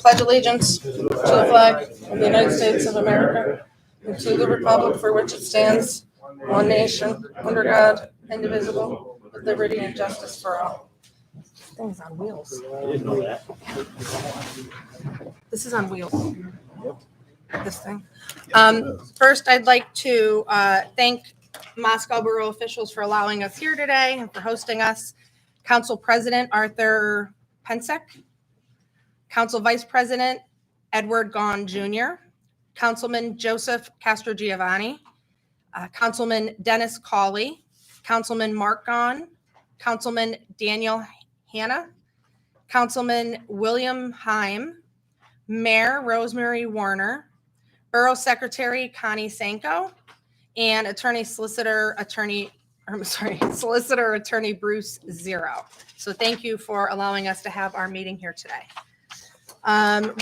pledge allegiance to the flag of the United States of America and to the republic for which it stands, one nation, under God, indivisible, with liberty and justice for all. This thing's on wheels. I didn't know that. This is on wheels. This thing. First, I'd like to thank Moscow Borough officials for allowing us here today and for hosting us. Council President Arthur Pensek, Council Vice President Edward Gaughan Jr., Councilman Joseph Castrogiovanni, Councilman Dennis Cawley, Councilman Mark Gaughan, Councilman Daniel Hanna, Councilman William Heim, Mayor Rosemary Warner, Borough Secretary Connie Sanko, and Solicitor Attorney Bruce Zero. So thank you for allowing us to have our meeting here today.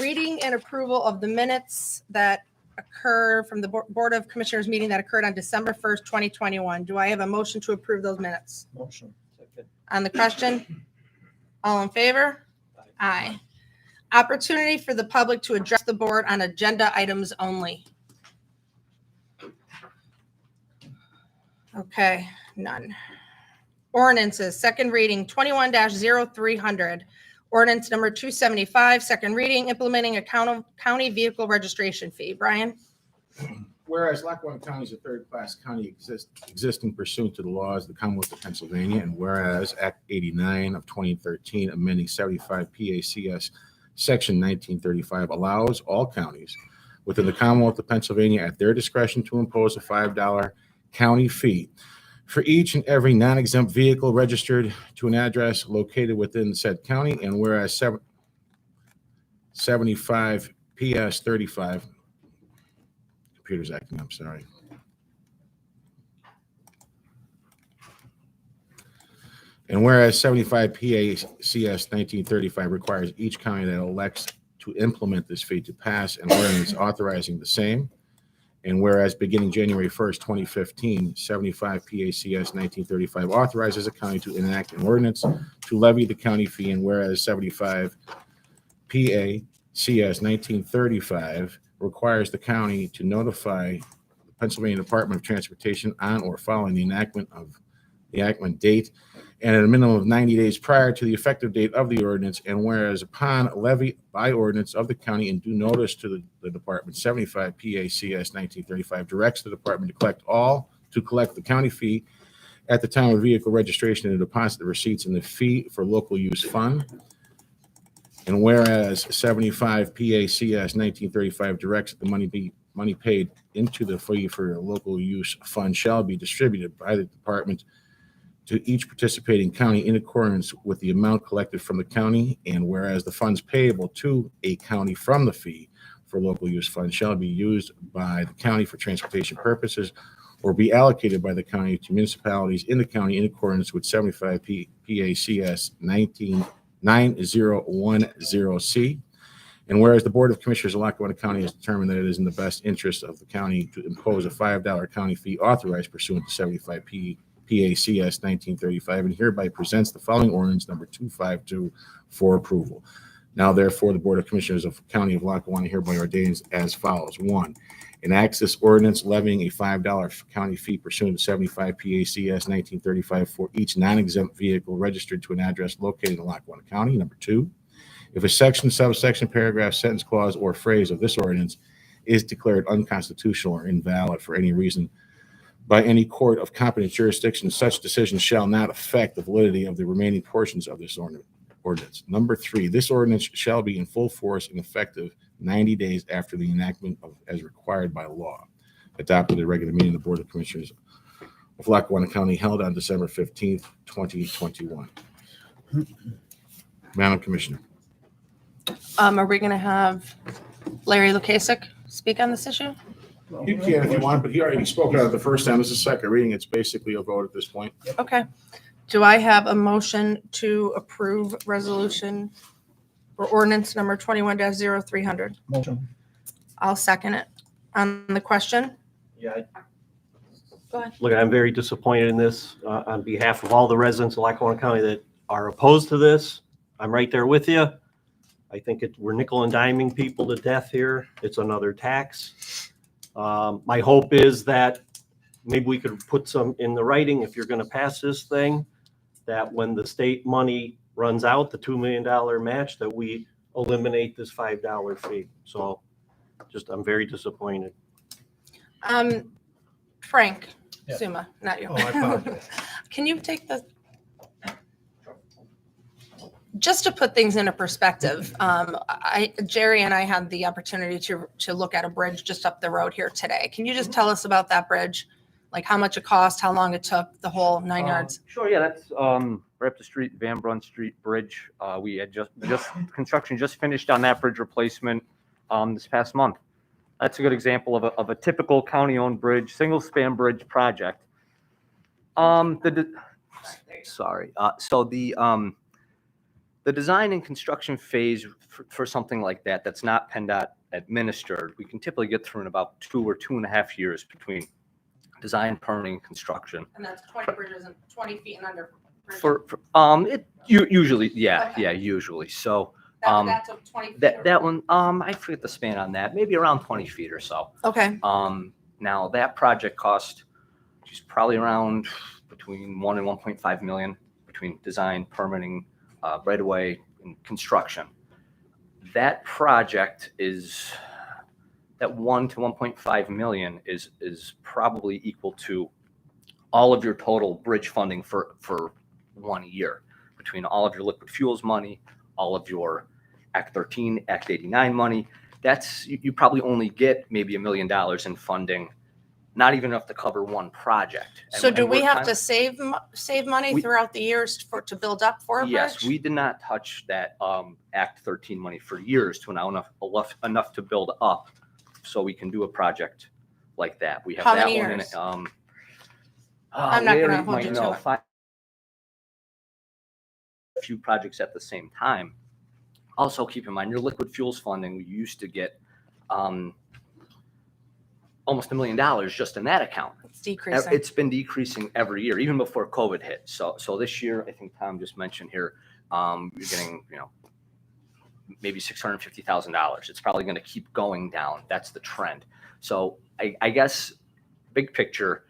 Reading and approval of the minutes that occur from the Board of Commissioners meeting that occurred on December 1st, 2021. Do I have a motion to approve those minutes? Motion. Second. On the question, all in favor? Aye. Opportunity for the public to address the board on agenda items only. Okay, none. Ordinances, second reading, 21-0300. Ordinance number 275, second reading, implementing a county vehicle registration fee. Brian? Whereas Lackawanna County is a third-class county existing pursuant to the laws of the Commonwealth of Pennsylvania, and whereas Act 89 of 2013, amending 75 PACS Section 1935, allows all counties within the Commonwealth of Pennsylvania at their discretion to impose a $5 county fee for each and every non-exempt vehicle registered to an address located within said county, and whereas 75 PS 35, computer's acting up, sorry. And whereas 75 PACS 1935 requires each county that elects to implement this fee to pass an ordinance authorizing the same. And whereas beginning January 1st, 2015, 75 PACS 1935 authorizes a county to enact an ordinance to levy the county fee, and whereas 75 PACS 1935 requires the county to notify the Pennsylvania Department of Transportation on or following the enactment date and at a minimum of 90 days prior to the effective date of the ordinance, and whereas upon levy by ordinance of the county and due notice to the department, 75 PACS 1935 directs the department to collect the county fee at the time of vehicle registration and deposit the receipts in the fee for local use fund. And whereas 75 PACS 1935 directs that the money paid into the fee for local use fund shall be distributed by the department to each participating county in accordance with the amount collected from the county, and whereas the funds payable to a county from the fee for local use fund shall be used by the county for transportation purposes or be allocated by the county to municipalities in the county in accordance with 75 PACS 9010C. And whereas the Board of Commissioners of Lackawanna County has determined that it is in the best interest of the county to impose a $5 county fee authorized pursuant to 75 PACS 1935, and hereby presents the following ordinance number 252 for approval. Now, therefore, the Board of Commissioners of the County of Lackawanna hereby ordains as follows. 1, enacts this ordinance levying a $5 county fee pursuant to 75 PACS 1935 for each non-exempt vehicle registered to an address located in Lackawanna County. Number 2, if a section, subsection, paragraph, sentence, clause, or phrase of this ordinance is declared unconstitutional or invalid for any reason by any court of competent jurisdiction, such decision shall not affect the validity of the remaining portions of this ordinance. Number 3, this ordinance shall be in full force and effective 90 days after the enactment as required by law. Adopted at a regular meeting of the Board of Commissioners of Lackawanna County held on December 15th, 2021. Madam Commissioner. Are we going to have Larry Lukasik speak on this issue? You can if you want, but he already spoke out the first time. This is second reading. It's basically a vote at this point. Okay. Do I have a motion to approve resolution or ordinance number 21-0300? Motion. I'll second it. On the question? Yeah. Go ahead. Look, I'm very disappointed in this on behalf of all the residents of Lackawanna County that are opposed to this. I'm right there with you. I think we're nickel and diming people to death here. It's another tax. My hope is that maybe we could put some in the writing, if you're going to pass this thing, that when the state money runs out, the $2 million match, that we eliminate this $5 fee. So I'm very disappointed. Frank Yeah. Suma, not you. Oh, I apologize. Can you take the, just to put things into perspective, Jerry and I had the opportunity to look at a bridge just up the road here today. Can you just tell us about that bridge? Like how much it cost, how long it took, the whole 9 yards? Sure, yeah, that's right up the street, Van Brunt Street Bridge. We had just construction just finished on that bridge replacement this past month. That's a good example of a typical county-owned bridge, single-span bridge project. The design and construction phase for something like that, that's not PennDOT administered, we can typically get through in about 2 or 2.5 years between design, permitting, and construction. And that's 20 bridges and 20 feet and under. Usually, yeah, Okay. yeah, usually. So That took 20 feet. that one, I forget the span on that, maybe around 20 feet or so. Okay. Now that project cost, which is probably around between 1 and 1.5 million between design, permitting, right away, and construction. That project is that 1 to 1.5 million is probably equal to all of your total bridge funding for 1 year, between all of your liquid fuels money, all of your Act 13, Act 89 money. That's, you probably only get maybe $1 million in funding, not even enough to cover one project. So do we have kind to save money throughout the years to build up for a bridge? Yes, we did not touch that Act 13 money for years to allow enough to build up so we can do a project like that. We have How that many one in years? it. I'm not Larry gonna hold might you to know, it. a few projects at the same time. Also, keep in mind your liquid fuels funding. We used to get almost $1 million just in that account. It's decreasing. It's been decreasing every year, even before COVID hit. So this year, I think Tom just mentioned here, you're getting, maybe $650,000. It's probably going to keep going down. That's the trend. So I guess big picture,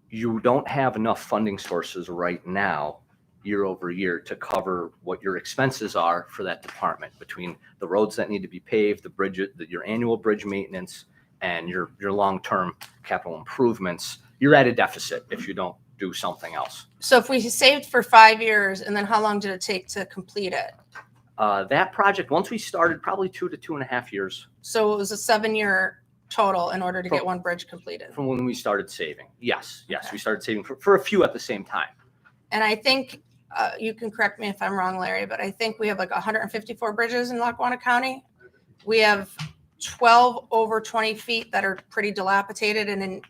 you don't have enough funding sources right now, year over year, to cover what your expenses are for that department, between the roads that need to be paved, the bridge, your annual bridge maintenance, and your long-term capital improvements. You're at a deficit if you don't do something else. So if we saved for 5 years, and then how long did it take to complete it? That project, once we started, probably 2 to 2.5 years. So it was a 7-year total in order to get one bridge completed. From when we started saving. Yes, Okay. we started saving for a few at the same time. And I think, you can correct me if I'm wrong, Larry, but I think we have like 154 bridges in Lackawanna County. We have 12 over 20 feet that are pretty dilapidated and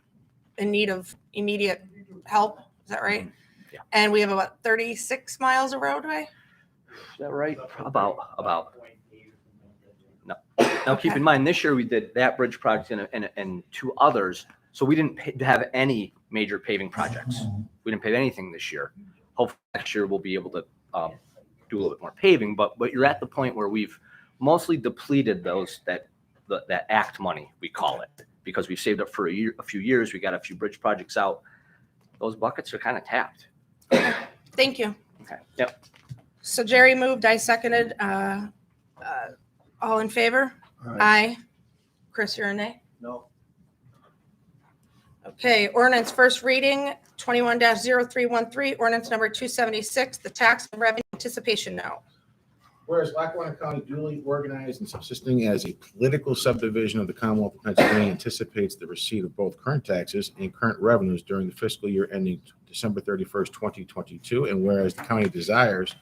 in need of immediate help. Is that right? Yeah. And we have about 36 miles of roadway. Is that right? About. No. Now, keep Okay. in mind, this year we did that bridge project and 2 others. So we didn't have any major paving projects. We didn't pave anything this year. Hopefully next year we'll be able to do a little bit more paving. But you're at the point where we've mostly depleted that act money, we call it, because we've saved up for a few years. We got a few bridge projects out. Those buckets are kind of tapped. Thank you. Okay. Yep. So Jerry moved, I seconded. All in favor? Aye. Chris, you're a nay? No. Okay, ordinance first reading, 21-0313, ordinance number 276, the tax and revenue anticipation note. Whereas Lackawanna County, duly organized and subsisting as a political subdivision of the Commonwealth of Pennsylvania, anticipates the receipt of both current taxes and current revenues during the fiscal year ending December 31st, 2022. And whereas the county desires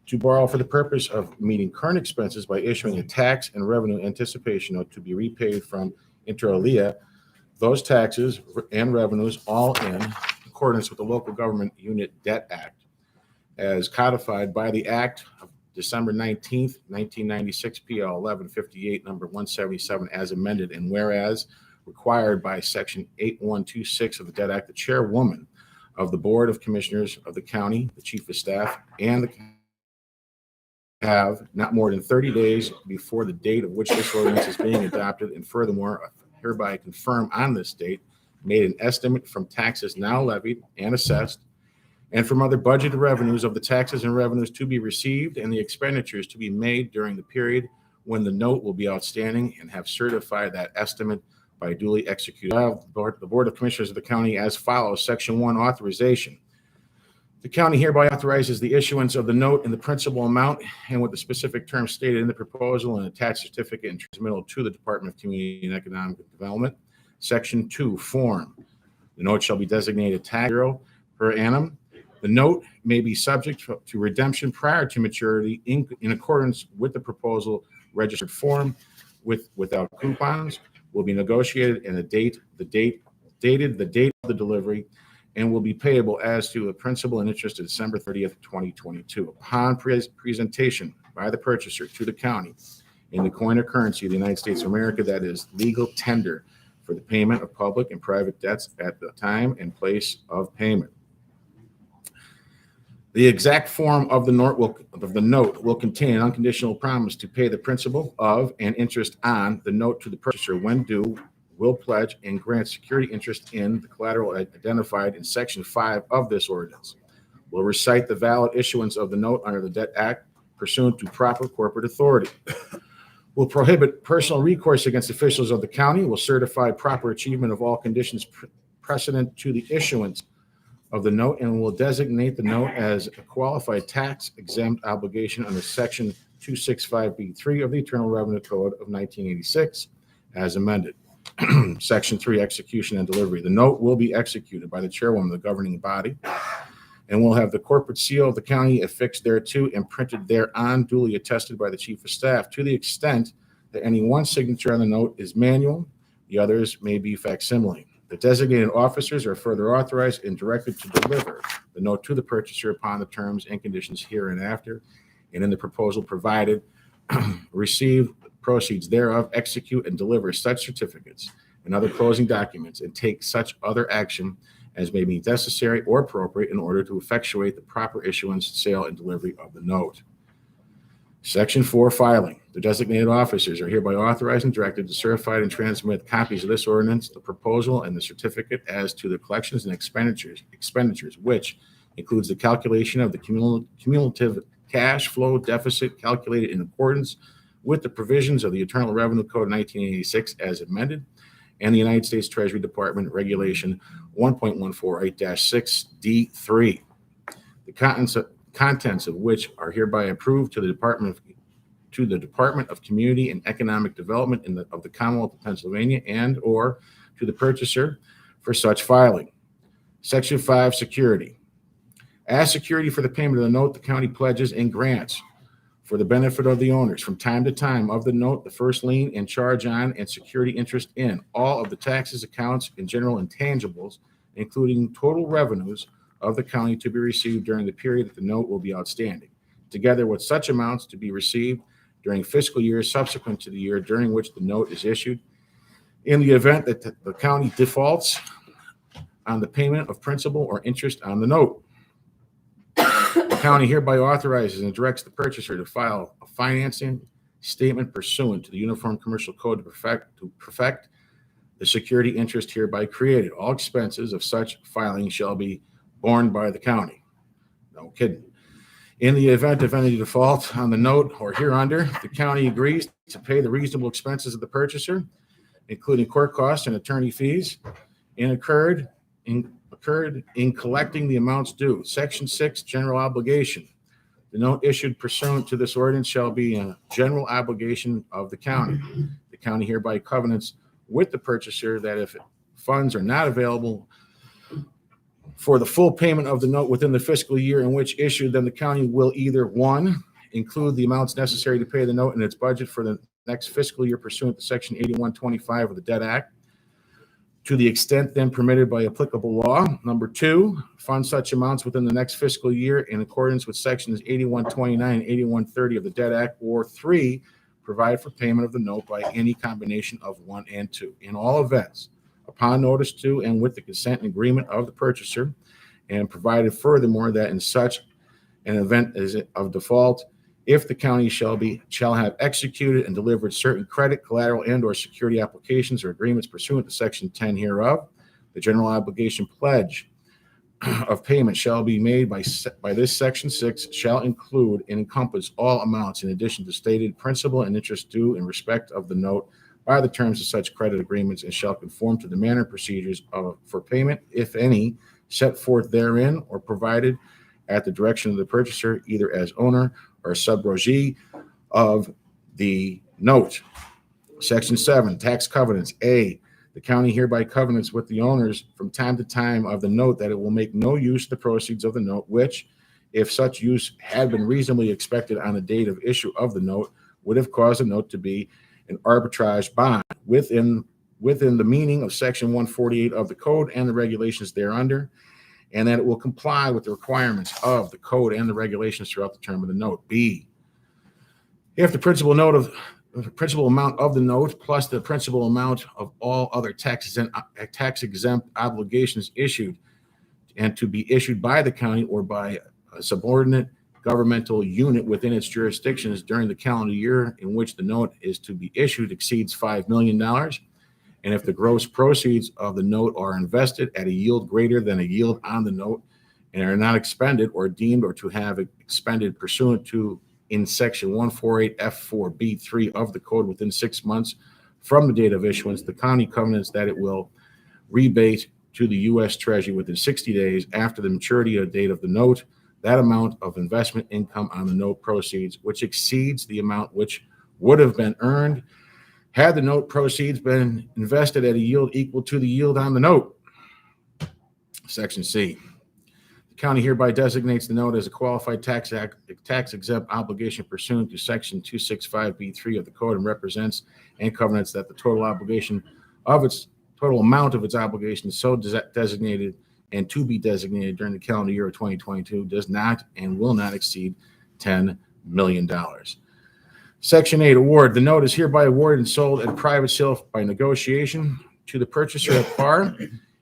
to borrow for the purpose of meeting current expenses by issuing a tax and revenue anticipation note to be repaid from inter alia, those taxes and revenues all in accordance with the Local Government Unit Debt Act as codified by the Act of December 19th, 1996, PL 1158, number 177, as amended. And whereas required by Section 8126 of the Debt Act, the chairwoman of the Board of Commissioners of the county, the chief of staff, and the have not more than 30 days before the date of which this ordinance is being adopted, and furthermore, hereby confirm on this date, made an estimate from taxes now levied and assessed, and from other budgeted revenues of the taxes and revenues to be received and the expenditures to be made during the period when the note will be outstanding, and have certified that estimate by duly executed. The Board of Commissioners of the county as follows. Section 1, authorization. The county hereby authorizes the issuance of the note in the principal amount and with the specific terms stated in the proposal and attached certificate and transmittal to the Department of Community and Economic Development. Section 2, form. The note shall be designated tax zero per annum. The note may be subject to redemption prior to maturity in accordance with the proposal registered form without coupons will be negotiated, and the date of the delivery, and will be payable as to the principal and interest of December 30th, 2022. Upon presentation by the purchaser to the county in the coin or currency of the United States of America that is legal tender for the payment of public and private debts at the time and place of payment. The exact form of the note will contain an unconditional promise to pay the principal of and interest on the note to the purchaser when due, will pledge and grant security interest in the collateral identified in Section 5 of this ordinance. Will recite the valid issuance of the note under the Debt Act pursuant to proper corporate authority. Will prohibit personal recourse against officials of the county. Will certify proper achievement of all conditions precedent to the issuance of the note, and will designate the note as a qualified tax exempt obligation under Section 265B3 of the Internal Revenue Code of 1986 as amended. Section 3, execution and delivery. The note will be executed by the chairwoman of the governing body and will have the corporate seal of the county affixed thereto and printed thereon, duly attested by the chief of staff. To the extent that any one signature on the note is manual, the others may be facsimile. The designated officers are further authorized and directed to deliver the note to the purchaser upon the terms and conditions hereinafter, and in the proposal provided, receive proceeds thereof, execute and deliver such certificates and other closing documents, and take such other action as may be necessary or appropriate in order to effectuate the proper issuance, sale, and delivery of the note. Section 4, filing. The designated officers are hereby authorized and directed to certify and transmit copies of this ordinance, the proposal, and the certificate as to the collections and expenditures, which includes the calculation of the cumulative cash flow deficit calculated in accordance with the provisions of the Internal Revenue Code 1986 as amended, and the United States Treasury Department Regulation 1.148-6D3. The contents of which are hereby approved to the Department of Community and Economic Development of the Commonwealth of Pennsylvania and or to the purchaser for such filing. Section 5, security. As security for the payment of the note, the county pledges and grants for the benefit of the owners from time to time of the note, the first lien and charge on and security interest in all of the taxes, accounts, and general intangibles, including total revenues of the county to be received during the period that the note will be outstanding, together with such amounts to be received during fiscal years subsequent to the year during which the note is issued. In the event that the county defaults on the payment of principal or interest on the note, the county hereby authorizes and directs the purchaser to file a financing statement pursuant to the Uniform Commercial Code to perfect the security interest hereby created. All expenses of such filing shall be borne by the county. No kidding. In the event of any default on the note or hereunder, the county agrees to pay the reasonable expenses of the purchaser, including court costs and attorney fees, incurred in collecting the amounts due. Section 6, general obligation. The note issued pursuant to this ordinance shall be a general obligation of the county. The county hereby covenants with the purchaser that if funds are not available for the full payment of the note within the fiscal year in which issued, then the county will either, 1, include the amounts necessary to pay the note in its budget for the next fiscal year pursuant to Section 8125 of the Debt Act, to the extent then permitted by applicable law. Number 2, fund such amounts within the next fiscal year in accordance with Sections 8129 and 8130 of the Debt Act, or 3, provide for payment of the note by any combination of 1 and 2. In all events, upon notice to and with the consent and agreement of the purchaser, and provided furthermore that in such an event as of default if the county shall have executed and delivered certain credit, collateral, and/or security applications or agreements pursuant to Section 10 hereof, the general obligation pledge of payment shall be made by this Section 6 shall include and encompass all amounts in addition to stated principal and interest due in respect of the note by the terms of such credit agreements, and shall conform to the manner and procedures for payment, if any, set forth therein or provided at the direction of the purchaser, either as owner or sub rogae of the note. Section 7, tax covenants. A, the county hereby covenants with the owners from time to time of the note that it will make no use of the proceeds of the note, which, if such use had been reasonably expected on the date of issue of the note, would have caused the note to be an arbitrage bond within the meaning of Section 148 of the code and the regulations thereunder, and that it will comply with the requirements of the code and the regulations throughout the term of the note. B, if the principal amount of the note plus the principal amount of all other tax exempt obligations issued and to be issued by the county or by a subordinate governmental unit within its jurisdictions during the calendar year in which the note is to be issued exceeds $5 million, and if the gross proceeds of the note are invested at a yield greater than a yield on the note and are not expended or deemed or to have expended pursuant to in Section 148 F4B3 of the code within 6 months from the date of issuance, the county covenants that it will rebate to the U.S. Treasury within 60 days after the maturity date of the note that amount of investment income on the note proceeds which exceeds the amount which would have been earned had the note proceeds been invested at a yield equal to the yield on the note. Section C. The county hereby designates the note as a qualified tax exempt obligation pursuant to Section 265B3 of the code and represents and covenants that the total amount of its obligation so designated and to be designated during the calendar year of 2022 does not and will not exceed $10 million. Section 8, award. The note is hereby awarded and sold at a private sale by negotiation to the purchaser at par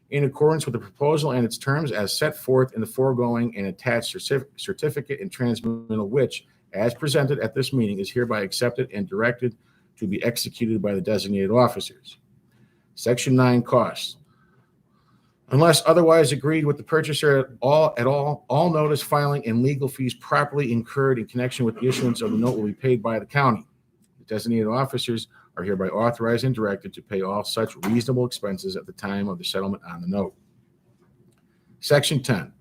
in accordance with the proposal and its terms as set forth in the foregoing and attached certificate and transmittal, which, as presented at this meeting, is hereby accepted and directed to be executed by the designated officers. Section 9, costs. Unless otherwise agreed with the purchaser all notice, filing, and legal fees properly incurred in connection with the issuance of the note will be paid by the county. The designated officers are hereby authorized and directed to pay all such reasonable expenses at the time of the settlement on the note. Section 10,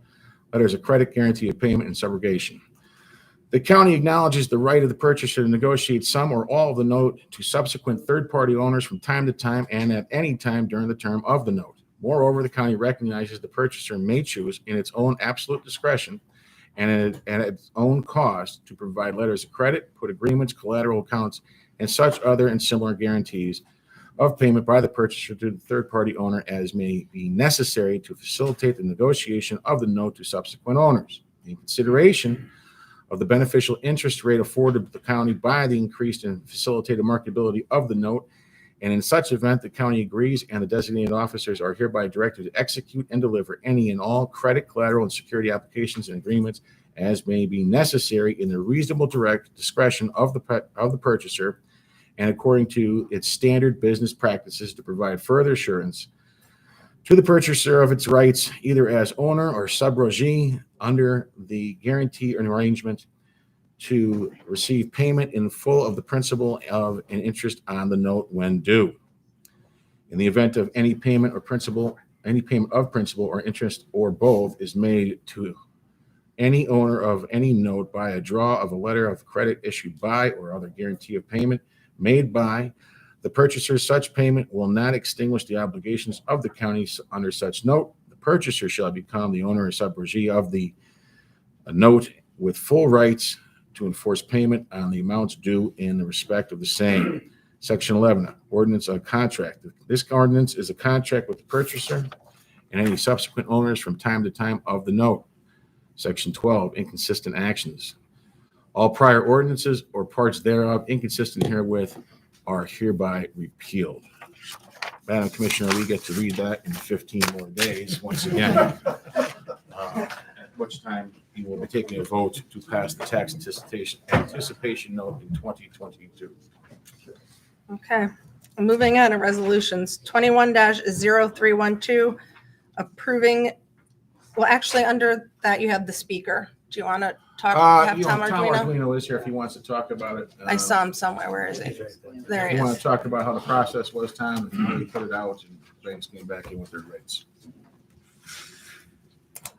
letters of credit, guarantee of payment, and subrogation. The county acknowledges the right of the purchaser to negotiate some or all of the note to subsequent third-party owners from time to time and at any time during the term of the note. Moreover, the county recognizes the purchaser may choose in its own absolute discretion and at its own cost to provide letters of credit, put agreements, collateral accounts, and such other and similar guarantees of payment by the purchaser to the third-party owner as may be necessary to facilitate the negotiation of the note to subsequent owners. In consideration of the beneficial interest rate afforded to the county by the increased and facilitated marketability of the note, and in such event, the county agrees and the designated officers are hereby directed to execute and deliver any and all credit, collateral, and security applications and agreements as may be necessary in the reasonable direct discretion of the purchaser and according to its standard business practices to provide further assurance to the purchaser of its rights, either as owner or sub rogae under the guarantee and arrangement to receive payment in full of the principal of and interest on the note when due. In the event of any payment of principal or interest or both is made to any owner of any note by a draw of a letter of credit issued by or other guarantee of payment made by the purchaser, such payment will not extinguish the obligations of the county under such note. The purchaser shall become the owner or sub rogae of the note with full rights to enforce payment on the amounts due in the respect of the same. Section 11, ordinance of contract. This ordinance is a contract with the purchaser and any subsequent owners from time to time of the note. Section 12, inconsistent actions. All prior ordinances or parts thereof inconsistent herewith are hereby repealed. Madam Commissioner, we get to read that in 15 more days once again. At which time you will be taking a vote to pass the tax anticipation note in 2022. Okay. Moving on to resolutions, 21-0312, approving, well, actually, under that, you have the speaker. Do you want to talk, have Tom Tom Arduino? Arduino is here if he wants to talk about it. I saw him somewhere. Where is he? There If he you want is. to talk about how the process was, Tom, and how you put it out, and banks came back in with their rates.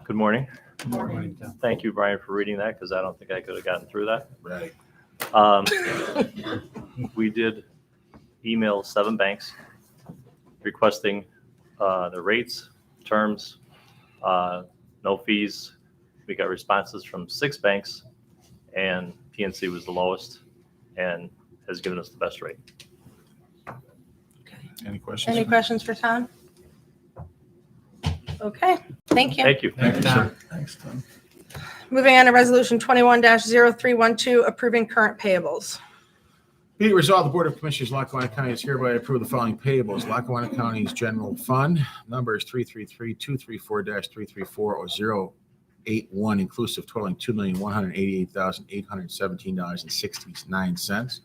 Good morning. Good morning, Tom. Thank you, Brian, for reading that because I don't think I could have gotten through that. Right. We did email 7 banks requesting the rates, terms, no fees. We got responses from 6 banks, and PNC was the lowest and has given us the best rate. Any questions? Any questions for Tom? Okay, thank you. Thank you. Thank you, sir. Thanks, Tom. Moving on to resolution 21-0312, approving current payables. Be it resolved, the Board of Commissioners of Lackawanna County is hereby approve the following payables. Lackawanna County's general fund, number is 333-234-334-081, inclusive, totaling $2,188,817.69.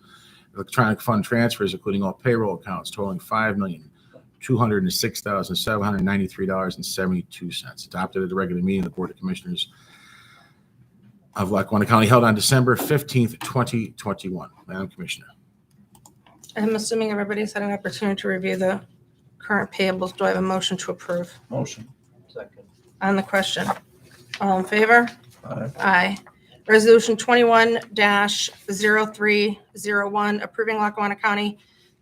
Electronic fund transfers, including all payroll accounts, totaling $5,206,793.72. Adopted at the regular meeting of the Board of Commissioners of Lackawanna County held on December 15th, 2021. Madam Commissioner. I'm assuming everybody's had an opportunity to review the current payables. Do I have a motion to approve Motion. Second. on the question? All in favor? Aye. Aye. Resolution 21-0301, approving Lackawanna County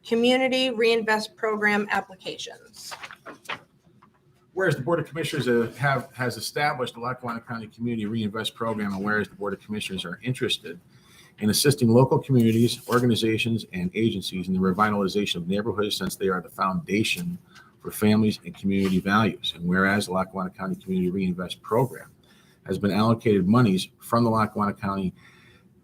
Community Reinvest Program applications. Whereas the Board of Commissioners has established the Lackawanna County Community Reinvest Program, and whereas the Board of Commissioners are interested in assisting local communities, organizations, and agencies in the revitalization of neighborhoods, since they are the foundation for families and community values. And whereas the Lackawanna County Community Reinvest Program has been allocated monies from the Lackawanna County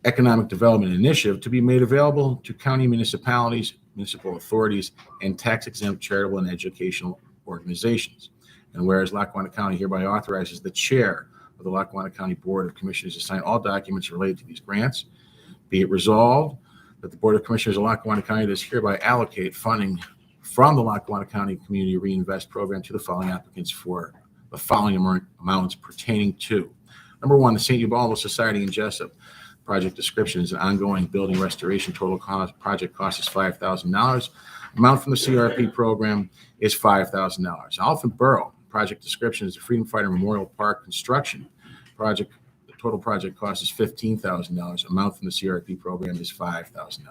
Economic Development Initiative to be made available to county municipalities, municipal authorities, and tax-exempt charitable and educational organizations. And whereas Lackawanna County hereby authorizes the chair of the Lackawanna County Board of Commissioners to sign all documents related to these grants, be it resolved that the Board of Commissioners of Lackawanna County does hereby allocate funding from the Lackawanna County Community Reinvest Program to the following applicants for the following amounts pertaining to: number 1, the St. Ubaldo Society in Jessup. Project description is an ongoing building restoration. Total cost, project cost is $5,000. Amount from the CRP program is $5,000. Elephant Borough. Project description is the Freedom Fighter Memorial Park construction. Project, the total project cost is $15,000. Amount from the CRP program is $5,000.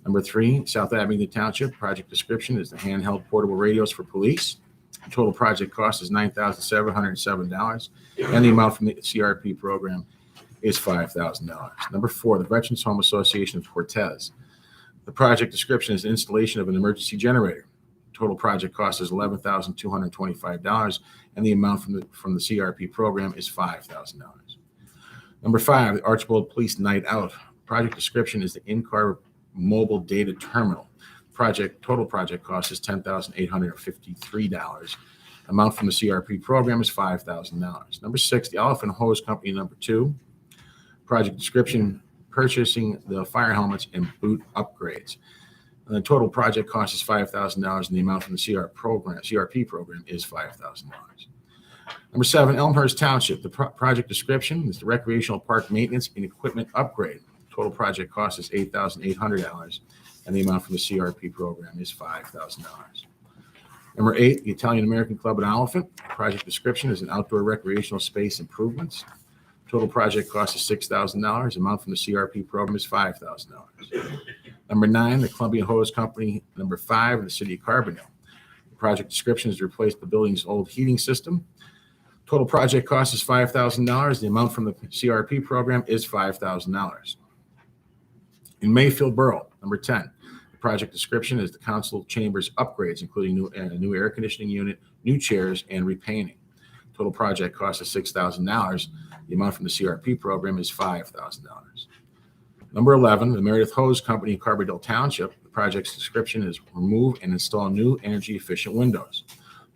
Number 3, South Abington Township. Project description is the handheld portable radios for police. The total project cost is $9,707, and the amount from the CRP program is $5,000. Number 4, the Veterans Home Association of Cortez. The project description is the installation of an emergency generator. Total project cost is $11,225, and the amount from the CRP program is $5,000. Number 5, the Archibald Police Night Out. Project description is the in-car mobile data terminal. Total project cost is $10,853. Amount from the CRP program is $5,000. Number 6, the Elephant Hose Company. Number 2, project description, purchasing the fire helmets and boot upgrades. And the total project cost is $5,000, and the amount from the CRP program is $5,000. Number 7, Elmhurst Township. The project description is the recreational park maintenance and equipment upgrade. Total project cost is $8,800, and the amount from the CRP program is $5,000. Number 8, the Italian American Club at Elephant. Project description is an outdoor recreational space improvements. Total project cost is $6,000. Amount from the CRP program is $5,000. Number 9, the Columbia Hose Company. Number 5, in the city of Carbondale. The project description is to replace the building's old heating system. Total project cost is $5,000. The amount from the CRP program is $5,000. In Mayfield Borough, number 10, the project description is the council chambers upgrades, including new air conditioning unit, new chairs, and repainting. Total project cost is $6,000. The amount from the CRP program is $5,000. Number 11, the Meredith Hose Company in Carbondale Township. The project's description is remove and install new energy efficient windows.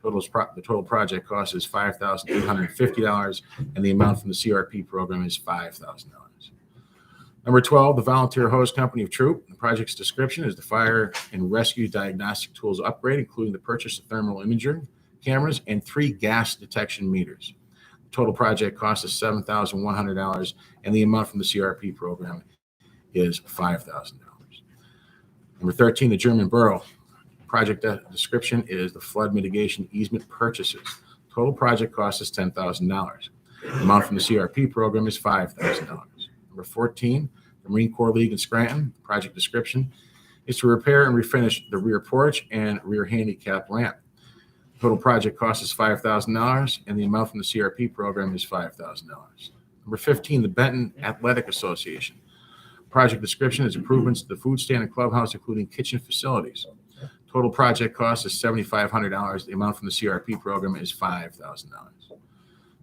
The total project cost is $5,850, and the amount from the CRP program is $5,000. Number 12, the Volunteer Hose Company of Troop. The project's description is the fire and rescue diagnostic tools upgrade, including the purchase of thermal imaging cameras and 3 gas detection meters. The total project cost is $7,100, and the amount from the CRP program is $5,000. Number 13, the German Borough. Project description is the flood mitigation easement purchases. Total project cost is $10,000. The amount from the CRP program is $5,000. Number 14, the Marine Corps League in Scranton. Project description is to repair and refinish the rear porch and rear handicap ramp. Total project cost is $5,000, and the amount from the CRP program is $5,000. Number 15, the Benton Athletic Association. Project description is improvements to the food stand and clubhouse, including kitchen facilities. Total project cost is $7,500. The amount from the CRP program is $5,000.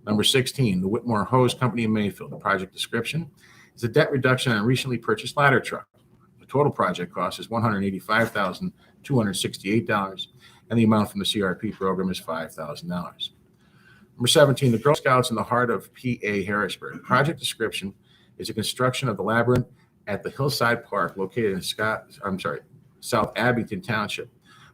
Number 16, the Whitmore Hose Company in Mayfield. The project description is a debt reduction on a recently purchased ladder truck. The total project cost is $185,268, and the amount from the CRP program is $5,000. Number 17, the Girl Scouts in the heart of PA Harrisburg. The project description is a construction of the labyrinth at the Hillside Park located in South Abington Township,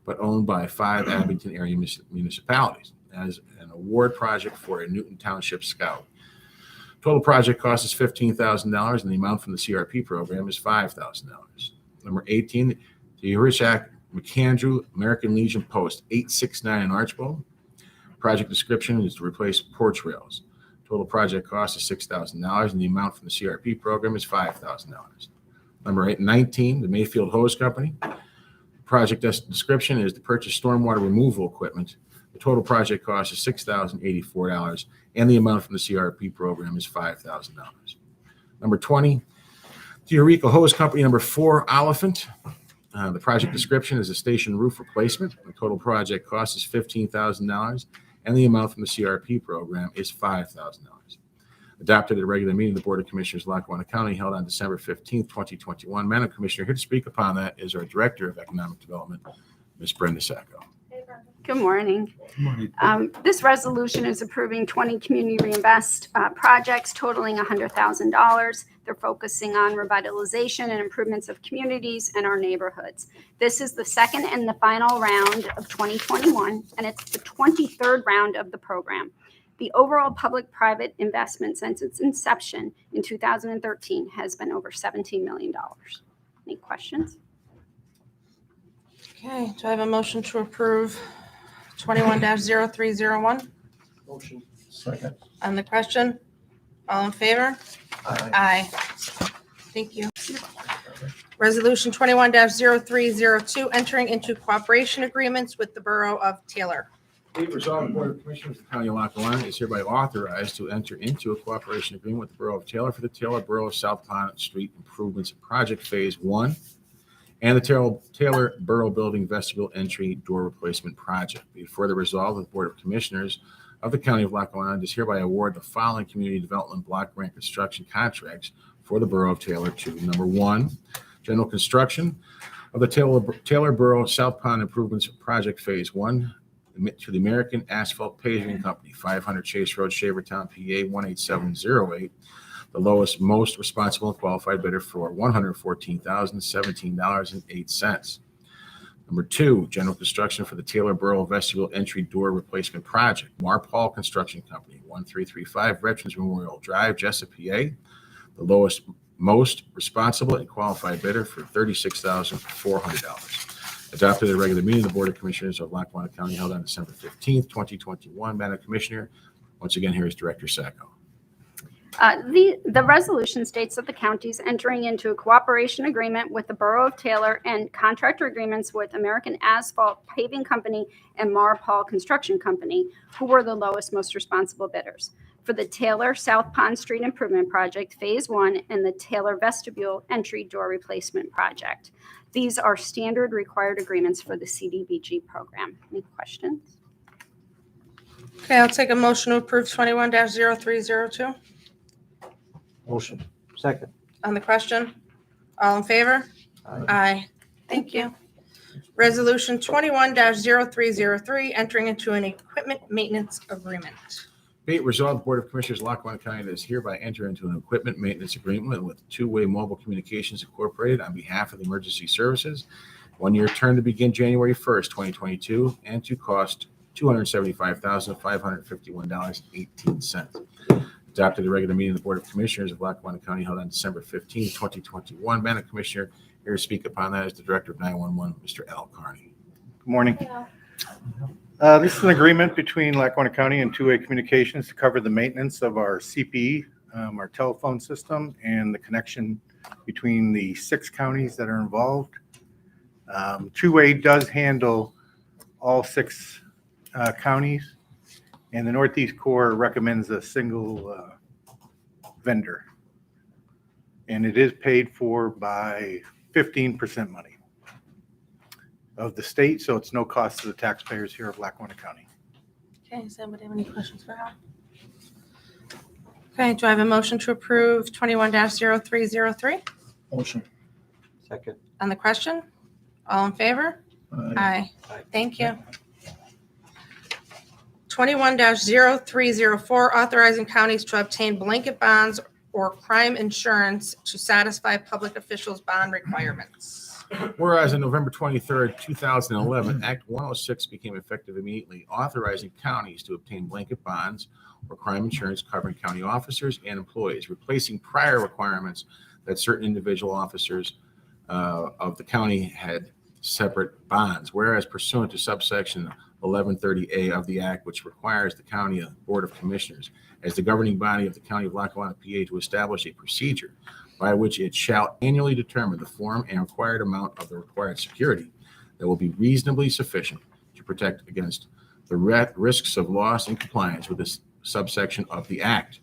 but owned by 5 Abington area municipalities as an award project for a Newton Township Scout. Total project cost is $15,000, and the amount from the CRP program is $5,000. Number 18, the Horichak McAndrew American Legion Post 869 in Archbold. Project description is to replace porch rails. Total project cost is $6,000, and the amount from the CRP program is $5,000. Number 19, the Mayfield Hose Company. Project description is to purchase stormwater removal equipment. The total project cost is $6,084, and the amount from the CRP program is $5,000. Number 20, the Eureka Hose Company, number 4, Oliphant. The project description is a station roof replacement. The total project cost is $15,000, and the amount from the CRP program is $5,000. Adopted at a regular meeting of the Board of Commissioners of Lackawanna County held on December 15th, 2021. Madam Commissioner, here to speak upon that is our Director of Economic Development, Ms. Brenda Sacco. Good morning. This resolution is approving 20 community reinvest projects totaling $100,000. They're focusing on revitalization and improvements of communities and our neighborhoods. This is the second and the final round of 2021, and it's the 23rd round of the program. The overall public-private investment since its inception in 2013 has been over $17 million. Any questions? Okay, do I have a motion to approve 21-0301? Motion. Second. On the question? All in favor? Aye. Thank you. Resolution 21-0302, entering into cooperation agreements with the Borough of Taylor. Be it resolved, the Board of Commissioners of the County of Lackawanna is hereby authorized to enter into a cooperation agreement with the Borough of Taylor for the Taylor Borough South Pond Street Improvements Project Phase 1 and the Taylor Borough Building Vestibule Entry Door Replacement Project. Be it further resolved that the Board of Commissioners of the County of Lackawanna does hereby award the following community development block grant construction contracts for the Borough of Taylor to: number 1, general construction of the Taylor Borough South Pond Improvements Project Phase 1 to the American Asphalt Paving Company, 500 Chase Road, Shavertown, PA 18708. The lowest, most responsible and qualified bidder for $114,017.08. Number 2, general construction for the Taylor Borough Vestibule Entry Door Replacement Project, Marpol Construction Company, 1335 Veterans Memorial Drive, Jessup, PA. The lowest, most responsible and qualified bidder for $36,400. Adopted at a regular meeting of the Board of Commissioners of Lackawanna County held on December 15th, 2021. Madam Commissioner, once again, here is Director Sacco. The resolution states that the county is entering into a cooperation agreement with the Borough of Taylor and contractor agreements with American Asphalt Paving Company and Marpol Construction Company, who were the lowest, most responsible bidders, for the Taylor South Pond Street Improvement Project Phase 1 and the Taylor Vestibule Entry Door Replacement Project. These are standard required agreements for the CDBG program. Any questions? Okay, I'll take a motion to approve 21-0302. Motion. Second. On the question? All in favor? Aye. Thank you. Resolution 21-0303, entering into an equipment maintenance agreement. Be it resolved, the Board of Commissioners of Lackawanna County does hereby enter into an equipment maintenance agreement with Two-Way Mobile Communications Incorporated on behalf of the Emergency Services. 1-year term to begin January 1st, 2022, and to cost $275,551.18. Adopted the regular meeting of the Board of Commissioners of Lackawanna County held on December 15, 2021. Madam Commissioner, here to speak upon that is the Director of 911, Mr. Al Carney. Good morning. This is an agreement between Lackawanna County and Two-Way Communications to cover the maintenance of our CPE, our telephone system, and the connection between the 6 counties that are involved. Two-Way does handle all 6 counties, and the Northeast Corps recommends a single vendor. And it is paid for by 15% money of the state, so it's no cost to the taxpayers here of Lackawanna County. Okay, does anybody have any questions for Al? Okay, do I have a motion to approve 21-0303 Motion. Second. on the question? All in favor? Aye. Aye. Thank you. 21-0304, authorizing counties to obtain blanket bonds or crime insurance to satisfy public officials' bond requirements. Whereas on November 23rd, 2011, Act 106 became effective immediately, authorizing counties to obtain blanket bonds or crime insurance covering county officers and employees, replacing prior requirements that certain individual officers of the county had separate bonds. Whereas pursuant to subsection 1130A of the Act, which requires the County Board of Commissioners as the governing body of the County of Lackawanna, PA, to establish a procedure by which it shall annually determine the form and required amount of the required security that will be reasonably sufficient to protect against the risks of loss in compliance with this subsection of the Act.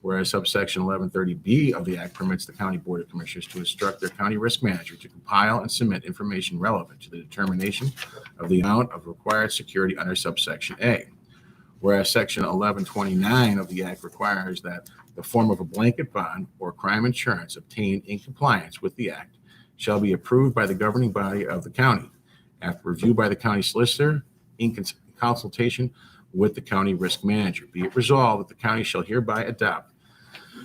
Whereas subsection 1130B of the Act permits the County Board of Commissioners to instruct their county risk manager to compile and submit information relevant to the determination of the amount of required security under subsection A. Whereas section 1129 of the Act requires that the form of a blanket bond or crime insurance obtained in compliance with the Act shall be approved by the governing body of the county after review by the county solicitor in consultation with the county risk manager. Be it resolved that the county shall hereby adopt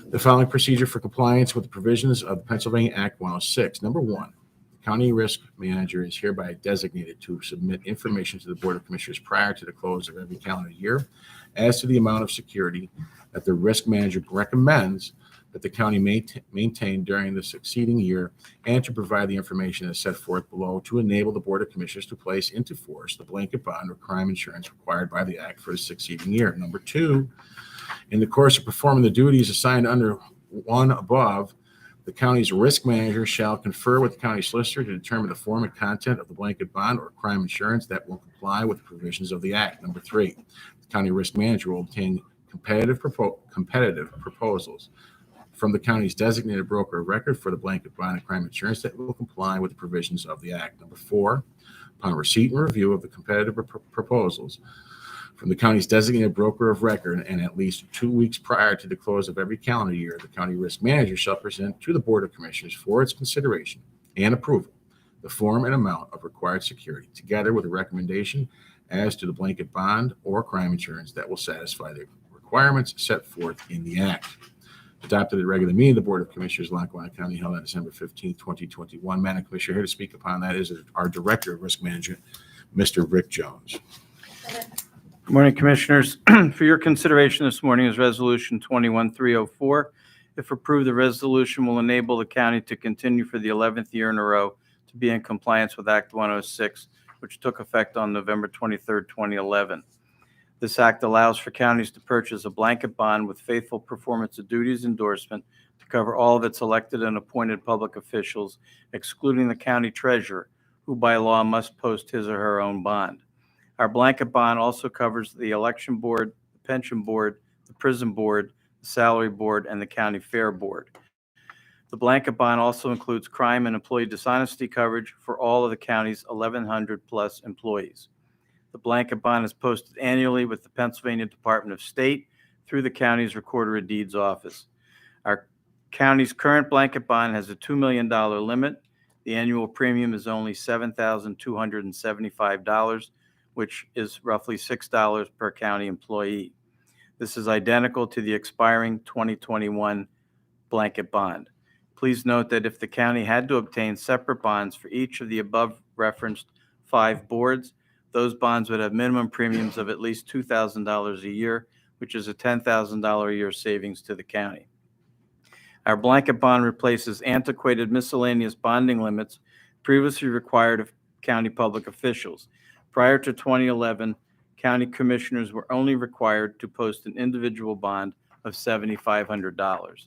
the following procedure for compliance with the provisions of Pennsylvania Act 106. Number 1, the county risk manager is hereby designated to submit information to the Board of Commissioners prior to the close of every calendar year as to the amount of security that the risk manager recommends that the county maintain during the succeeding year, and to provide the information as set forth below to enable the Board of Commissioners to place into force the blanket bond or crime insurance required by the Act for the succeeding year. Number 2, in the course of performing the duties assigned under 1 above, the county's risk manager shall confer with the county solicitor to determine the form and content of the blanket bond or crime insurance that will comply with the provisions of the Act. Number 3, the county risk manager will obtain competitive proposals from the county's designated broker of record for the blanket bond and crime insurance that will comply with the provisions of the Act. Number 4, upon receipt and review of the competitive proposals from the county's designated broker of record and at least 2 weeks prior to the close of every calendar year, the county risk manager shall present to the Board of Commissioners for its consideration and approval the form and amount of required security, together with a recommendation as to the blanket bond or crime insurance that will satisfy the requirements set forth in the Act. Adopted at regular meeting of the Board of Commissioners, Lackawanna County, held on December 15, 2021. Madam Commissioner, here to speak upon that is our Director of Risk Management, Mr. Rick Jones. Good morning, Commissioners. For your consideration this morning is Resolution 21304. If approved, the resolution will enable the county to continue for the 11th year in a row to be in compliance with Act 106, which took effect on November 23, 2011. This act allows for counties to purchase a blanket bond with faithful performance of duties endorsement to cover all of its elected and appointed public officials, excluding the county treasurer, who by law must post his or her own bond. Our blanket bond also covers the election board, the pension board, the prison board, the salary board, and the county fair board. The blanket bond also includes crime and employee dishonesty coverage for all of the county's 1,100 plus employees. The blanket bond is posted annually with the Pennsylvania Department of State through the county's Recorder of Deeds office. Our county's current blanket bond has a $2 million limit. The annual premium is only $7,275, which is roughly $6 per county employee. This is identical to the expiring 2021 blanket bond. Please note that if the county had to obtain separate bonds for each of the above referenced 5 boards, those bonds would have minimum premiums of at least $2,000 a year, which is a $10,000 a year savings to the county. Our blanket bond replaces antiquated miscellaneous bonding limits previously required of county public officials. Prior to 2011, county commissioners were only required to post an individual bond of $7,500.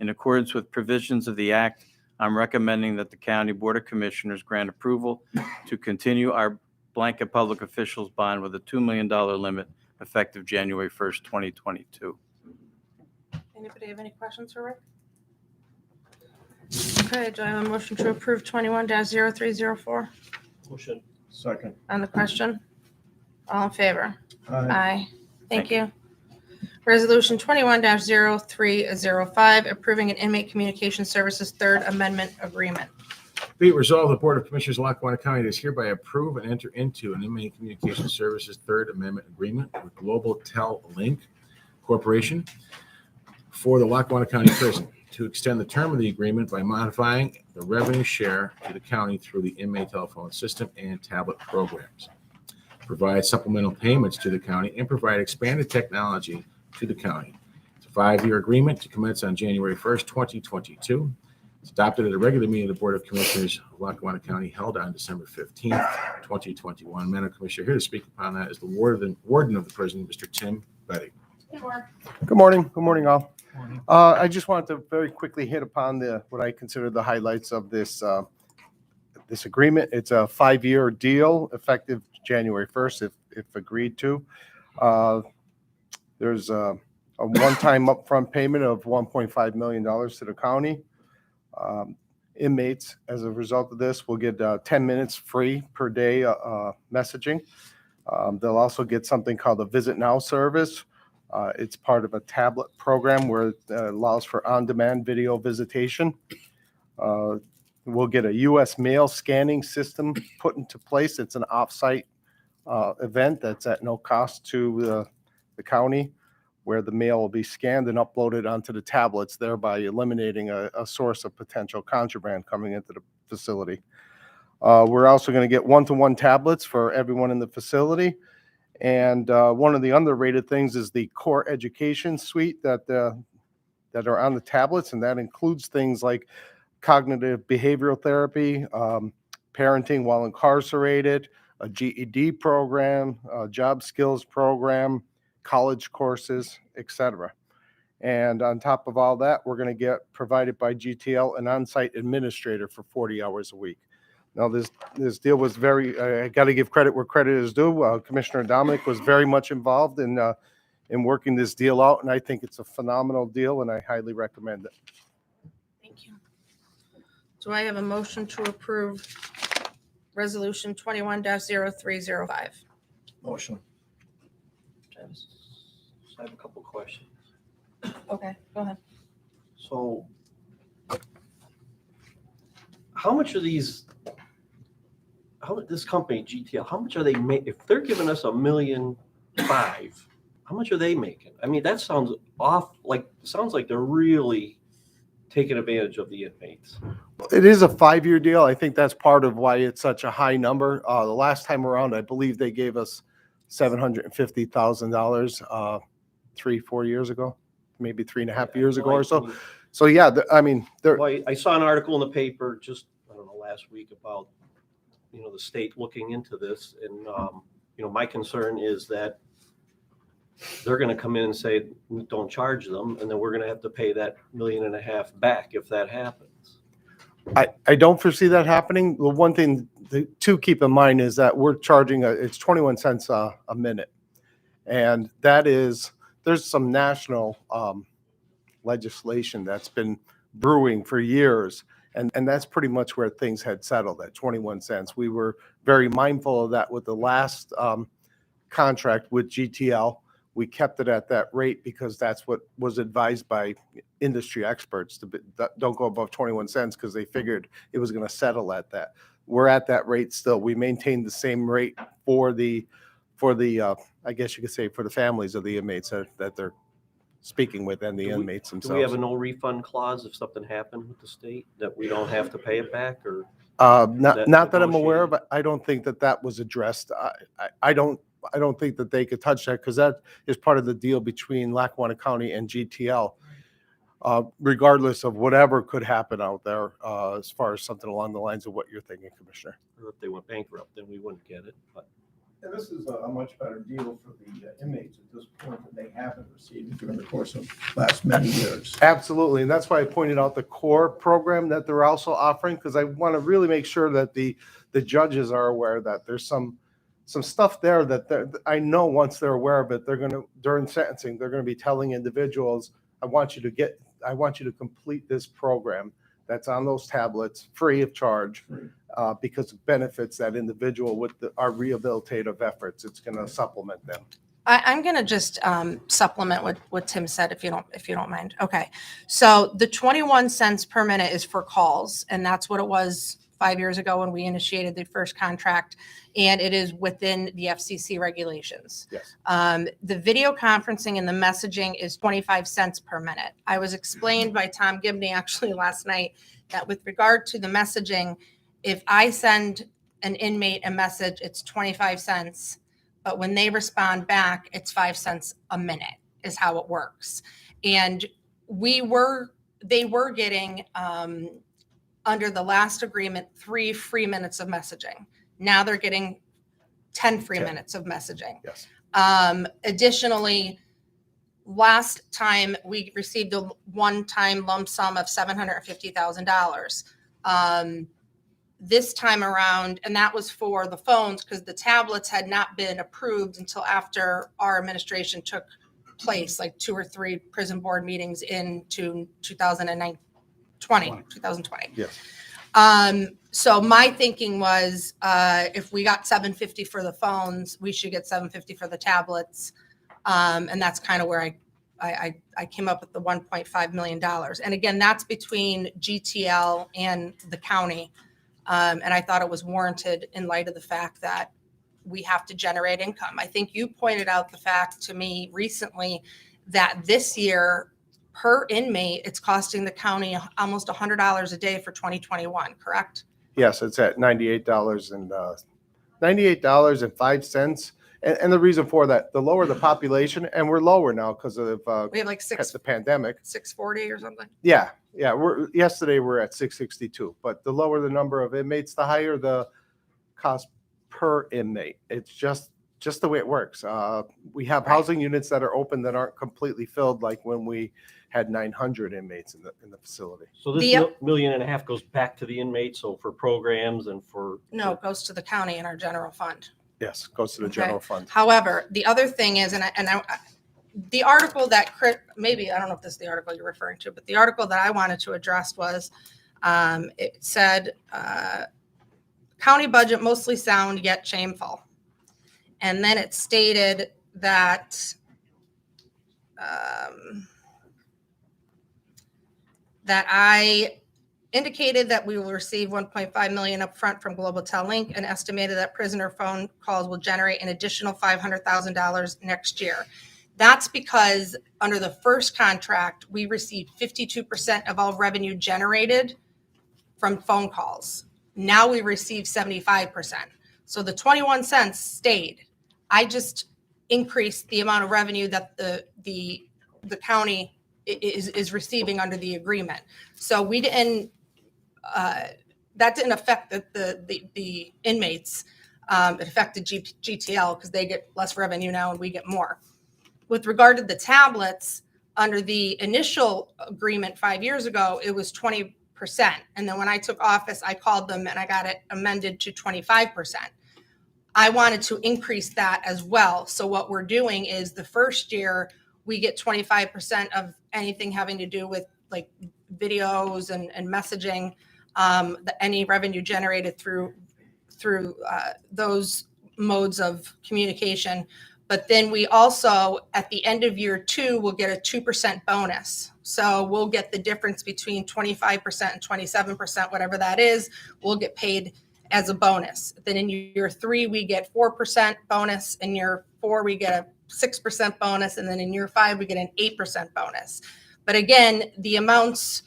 In accordance with provisions of the Act, I'm recommending that the County Board of Commissioners grant approval to continue our blanket public officials bond with a $2 million limit effective January 1st, 2022. Anybody have any questions for Rick? Okay, do I have a motion to approve 21-0304 Motion. Second. on the question? All in favor? Aye. Aye. Thank Thank you. Resolution 21-0305, approving an inmate communication services third amendment agreement. Be it resolved, the Board of Commissioners of Lackawanna County does hereby approve and enter into an inmate communication services third amendment agreement with Global Tel Link Corporation for the Lackawanna County Prison to extend the term of the agreement by modifying the revenue share to the county through the inmate telephone system and tablet programs, provide supplemental payments to the county, and provide expanded technology to the county. It's a 5-year agreement to commence on January 1st, 2022. It's adopted at a regular meeting of the Board of Commissioners of Lackawanna County held on December 15th, 2021. Madam Commissioner, here to speak upon that is the warden of the prison, Mr. Tim Betty. Good morning. Good morning, all. I just wanted to very quickly hit upon what I consider the highlights of this agreement. It's a 5-year deal effective January 1st, if agreed to. There's a one-time upfront payment of $1.5 million to the county. Inmates, as a result of this, will get 10 minutes free per day messaging. They'll also get something called a Visit Now service. It's part of a tablet program where it allows for on-demand video visitation. We'll get a U.S. mail scanning system put into place. It's an off-site event that's at no cost to the county, where the mail will be scanned and uploaded onto the tablets, thereby eliminating a source of potential contraband coming into the facility. We're also going to get one-to-one tablets for everyone in the facility. And one of the underrated things is the core education suite that are on the tablets, and that includes things like cognitive behavioral therapy, parenting while incarcerated, a GED program, a job skills program, college courses, etc. And on top of all that, we're going to get provided by GTL an on-site administrator for 40 hours a week. Now, this deal was I got to give credit where credit is due. Commissioner Dominic was very much involved in working this deal out, and I think it's a phenomenal deal, and I highly recommend it. Thank you. Do I have a motion to approve Resolution 21-0305? Motion. I have a couple questions. Okay, go ahead. So how much are these, this company, GTL, how much are they if they're giving us $1.5 million, how much are they making? I mean, that sounds like they're really taking advantage of the inmates. It is a 5-year deal. I think that's part of why it's such a high number. The last time around, I believe they gave us $750,000 3-4 years ago, maybe 3.5 years ago or so. So yeah, I mean, I saw an article in the paper just, I don't know, last week about, the state looking into this. And, my concern is that they're going to come in and say, don't charge them. And then we're going to have to pay that $1.5 million back if that happens. I don't foresee that happening. The one thing to keep in mind is that we're charging it's 21 cents a minute. And there's some national legislation that's been brewing for years. And that's pretty much where things had settled at 21 cents. We were very mindful of that with the last contract with GTL. We kept it at that rate because that's what was advised by industry experts don't go above 21 cents because they figured it was going to settle at that. We're at that rate still. We maintained the same rate for the I guess you could say for the families of the inmates that they're speaking with and the inmates Do themselves. we have a no refund clause if something happened with the state that we don't have to pay it back, or? Not that I'm aware of, but I don't think that was addressed. I don't think that they could touch that because that is part of the deal between Lackawanna County and GTL. Regardless of whatever could happen out there, as far as something along the lines of what you're thinking, Commissioner. Or if they went bankrupt, then we wouldn't get it, but. And this is a much better deal for the inmates at this point that they haven't received during the course of last many years. Absolutely, and that's why I pointed out the core program that they're also offering, because I want to really make sure that the judges are aware that there's some stuff there that I know once they're aware of it, they're going to, during sentencing, they're going to be telling individuals, I want you to complete this program that's on those tablets free of charge. Because it benefits that individual with our rehabilitative efforts. It's going to supplement them. I'm going to just supplement what Tim said, if you don't mind. Okay. So the 21 cents per minute is for calls, and that's what it was 5 years ago when we initiated the first contract, and it is within the FCC regulations. Yes. The video conferencing and the messaging is 25 cents per minute. I was explained by Tom Gibney actually last night that with regard to the messaging, if I send an inmate a message, it's 25 cents, but when they respond back, it's 5 cents a minute is how it works. And they were getting, under the last agreement, 3 free minutes of messaging. Now they're getting 10 free minutes of messaging. Yes. Additionally, last time we received a one-time lump sum of $750,000. This time around, and that was for the phones because the tablets had not been approved until after our administration took place, like 2 or 3 prison board meetings into 2020. Yes. So my thinking was, if we got $750 for the phones, we should get $750 for the tablets. And that's kind of where I came up with the $1.5 million. And again, that's between GTL and the county. And I thought it was warranted in light of the fact that we have to generate income. I think you pointed out the fact to me recently that this year per inmate, it's costing the county almost $100 a day for 2021, correct? Yes, it's at $98.05. And the reason for that, the lower the population, and we're lower now because of We have like the pandemic. 640 or something. Yeah. Yesterday we're at 662, but the lower the number of inmates, the higher the cost per inmate. It's just the way it works. We have housing units that are open that aren't completely filled, like when we had 900 inmates in the facility. So this $1.5 million goes back to the inmates, so for programs and for. No, it goes to the county in our general fund. Yes, goes to the Okay. general fund. However, the other thing is, the article that maybe I don't know if this is the article you're referring to, but the article that I wanted to address was, it said, county budget mostly sound yet shameful, and then it stated that that I indicated that we will receive $1.5 million upfront from Global Link and estimated that prisoner phone calls will generate an additional $500,000 next year. That's because under the first contract, we received 52% of all revenue generated from phone calls. Now we receive 75%. So the 21 cents stayed. I just increased the amount of revenue that the county is receiving under the agreement. So we didn't, that didn't affect the inmates. It affected GTL because they get less revenue now and we get more. With regard to the tablets, under the initial agreement 5 years ago, it was 20%. And then when I took office, I called them and I got it amended to 25%. I wanted to increase that as well. So what we're doing is the first year, we get 25% of anything having to do with like videos and messaging, any revenue generated through those modes of communication. But then we also, at the end of year 2, will get a 2% bonus. So we'll get the difference between 25% and 27%, whatever that is, we'll get paid as a bonus. Then in year 3, we get 4% bonus. In year 4, we get a 6% bonus. And then in year 5, we get an 8% bonus. But again, the amounts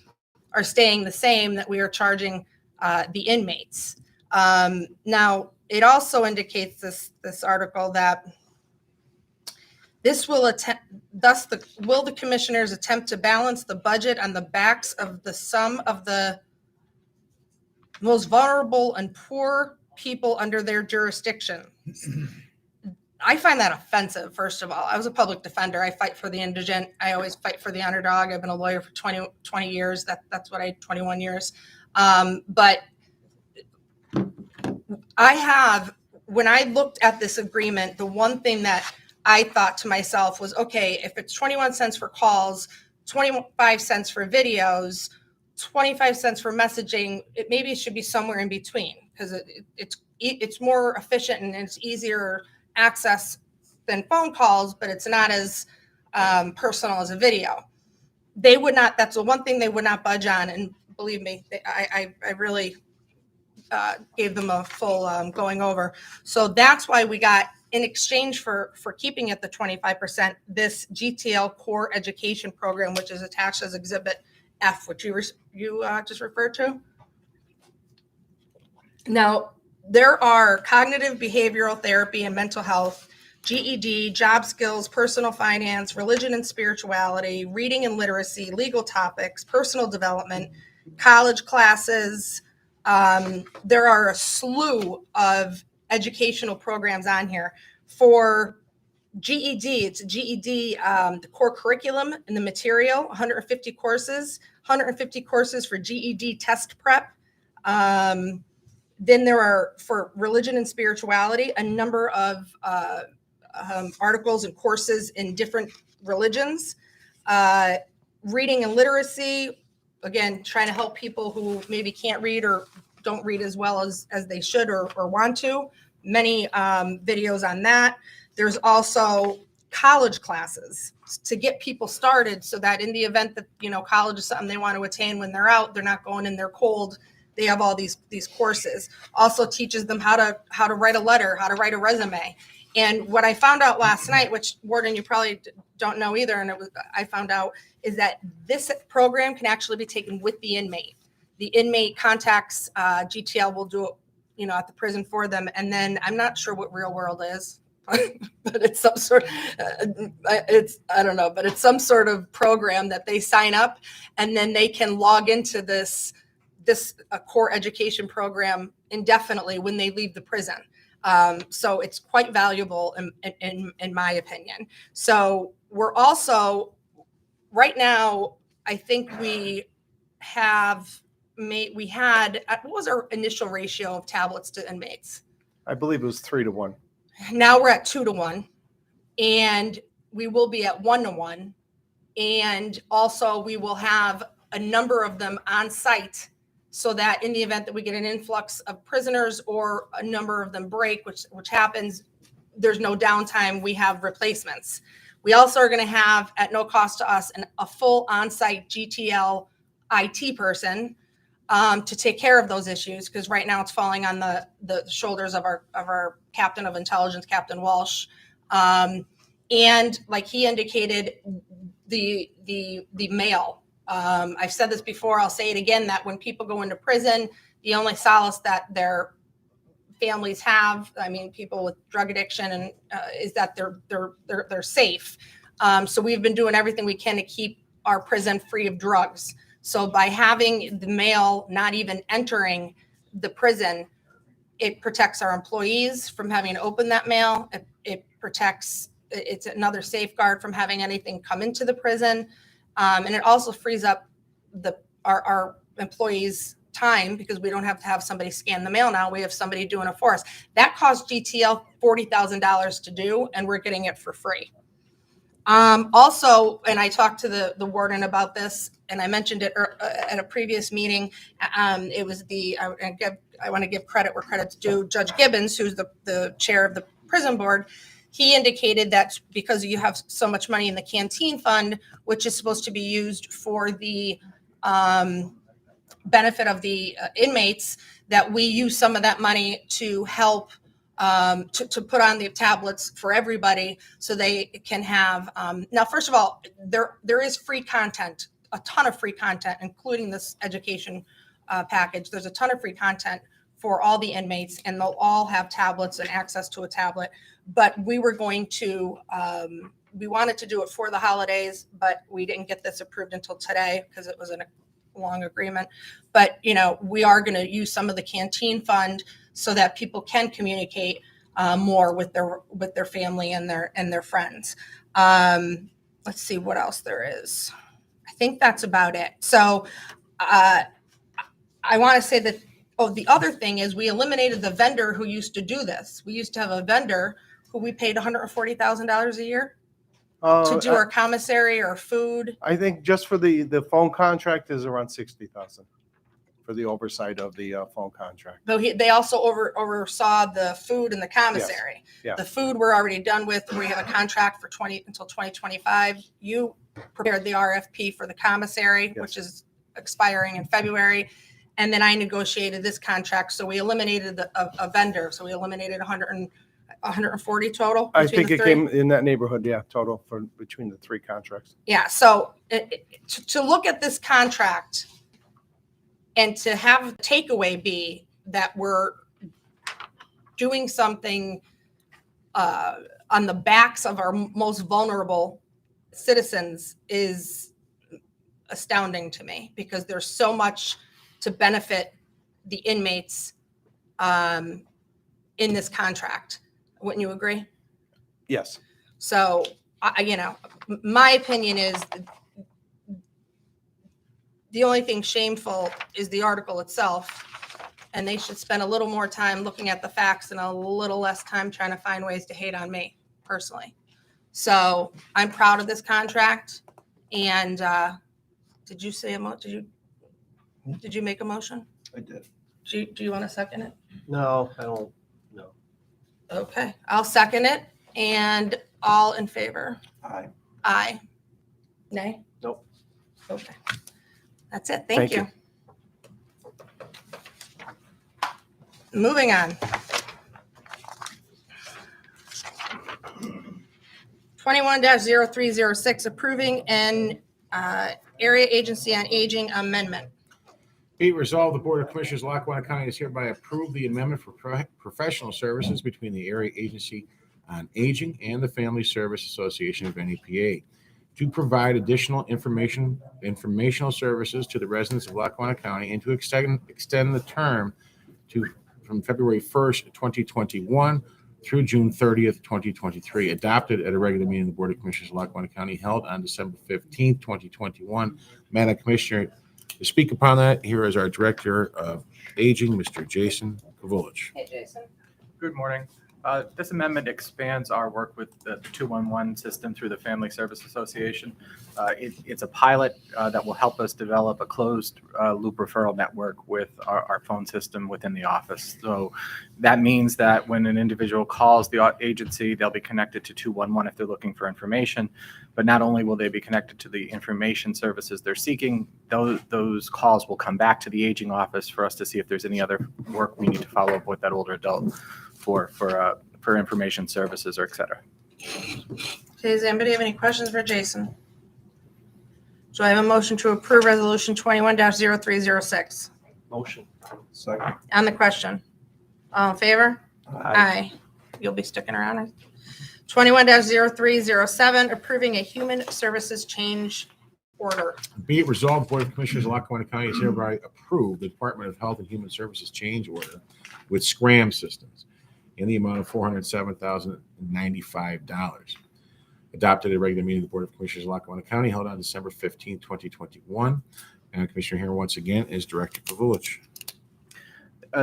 are staying the same that we are charging the inmates. Now, it also indicates this article that this will will the commissioners attempt to balance the budget on the backs of the sum of the most vulnerable and poor people under their jurisdiction? I find that offensive, first of all. I was a public defender. I fight for the indigent. I always fight for the underdog. I've been a lawyer for 20 years. That's what 21 years. But when I looked at this agreement, the one thing that I thought to myself was, okay, if it's 21 cents for calls, 25 cents for videos, 25 cents for messaging, maybe it should be somewhere in between, because it's more efficient and it's easier access than phone calls, but it's not as personal as a video. They would not, that's the one thing they would not budge on. And believe me, I really gave them a full going over. So that's why we got, in exchange for keeping it the 25%, this GTL core education program, which is attached as Exhibit F, which you just referred to. Now, there are cognitive behavioral therapy and mental health, GED, job skills, personal finance, religion and spirituality, reading and literacy, legal topics, personal development, college classes. There are a slew of educational programs on here. For GED, it's GED, the core curriculum and the material, 150 courses, 150 courses for GED test prep. Then there are, for religion and spirituality, a number of articles and courses in different religions. Reading and literacy, again, trying to help people who maybe can't read or don't read as well as they should or want to. Many videos on that. There's also college classes to get people started so that in the event that, college is something they want to attain when they're out, they're not going in there cold. They have all these courses. Also teaches them how to write a letter, how to write a resume. And what I found out last night, which Warden, you probably don't know either, and I found out, is that this program can actually be taken with the inmate. The inmate contacts GTL will do it, at the prison for them. And then I'm not sure what Real World is, but it's some sort. I don't know, but it's some sort of program that they sign up, and then they can log into this core education program indefinitely when they leave the prison. So it's quite valuable in my opinion. So we're also, right now, I think we had, what was our initial ratio of tablets to inmates? I believe it was 3-1. Now we're at 2-1, and we will be at 1-1. And also we will have a number of them on site, so that in the event that we get an influx of prisoners or a number of them break, which happens, there's no downtime, we have replacements. We also are going to have, at no cost to us, a full on-site GTL IT person to take care of those issues, because right now it's falling on the shoulders of our captain of intelligence, Captain Walsh. And like he indicated, the mail. I've said this before, I'll say it again, that when people go into prison, the only solace that their families have, people with drug addiction, and is that they're safe. So we've been doing everything we can to keep our prison free of drugs. So by having the mail not even entering the prison, it protects our employees from having to open that mail. It protects, it's another safeguard from having anything come into the prison. And it also frees up our employees' time, because we don't have to have somebody scan the mail now. We have somebody doing it for us. That costs GTL $40,000 to do, and we're getting it for free. Also, and I talked to the warden about this, and I mentioned it at a previous meeting. It was I want to give credit where credit's due. Judge Gibbons, who's the chair of the prison board, he indicated that because you have so much money in the canteen fund, which is supposed to be used for the benefit of the inmates, that we use some of that money to help to put on the tablets for everybody so they can have. Now, first of all, there is free content, a ton of free content, including this education package. There's a ton of free content for all the inmates, and they'll all have tablets and access to a tablet. But we were going to, we wanted to do it for the holidays, but we didn't get this approved until today because it was in a long agreement. But, you know, we are going to use some of the canteen fund so that people can communicate more with their family and their friends. Let's see what else there is. I think that's about it. So I want to say that, the other thing is we eliminated the vendor who used to do this. We used to have a vendor who we paid $140,000 a year to do our commissary or food. I think just for the phone contract is around 60,000 for the oversight of the phone contract. Though they also oversaw the food and the commissary. Yeah. The food we're already done with. We have a contract for until 2025. You prepared the RFP for the commissary, Yes. which is expiring in February. And then I negotiated this contract. So we eliminated a vendor. So we eliminated 140 total. I between think the it three. came in that neighborhood, yeah, total for between the three contracts. Yeah. So to look at this contract and to have the takeaway be that we're doing something on the backs of our most vulnerable citizens is astounding to me, because there's so much to benefit the inmates in this contract. Wouldn't you agree? Yes. So, my opinion is the only thing shameful is the article itself, and they should spend a little more time looking at the facts and a little less time trying to find ways to hate on me personally. So I'm proud of this contract. And did you make a motion? I did. Do you want to second it? No, I don't know. Okay, I'll second it. And all in favor? Aye. Aye. Nay? Nope. Okay. That's it. Thank you. Moving on. 21-0306, approving an area agency on aging amendment. Be it resolved, the Board of Commissioners of Lackawanna County has hereby approved the amendment for professional services between the Area Agency on Aging and the Family Service Association of NEPA to provide additional informational services to the residents of Lackawanna County, and to extend the term from February 1st, 2021 through June 30th, 2023, adopted at a regular meeting of the Board of Commissioners of Lackawanna County held on December 15th, 2021. Madam Commissioner, to speak upon that, here is our Director of Aging, Mr. Jason Kavulich. Hey, Jason. Good morning. This amendment expands our work with the 211 system through the Family Service Association. It's a pilot that will help us develop a closed loop referral network with our phone system within the office. So that means that when an individual calls the agency, they'll be connected to 211 if they're looking for information. But not only will they be connected to the information services they're seeking, those calls will come back to the aging office for us to see if there's any other work we need to follow up with that older adult for information services or et cetera. Okay, does anybody have any questions for Jason? So I have a motion to approve resolution 21-0306. Motion. Second. On the question. All in favor? Aye. You'll be sticking around. 21-0307, approving a human services change order. Be it resolved, the Board of Commissioners of Lackawanna County has hereby approved the Department of Health and Human Services change order with Scram Systems in the amount of $407,095. Adopted at a regular meeting of the Board of Commissioners of Lackawanna County held on December 15, 2021. And Commissioner here once again is Director Pavulich.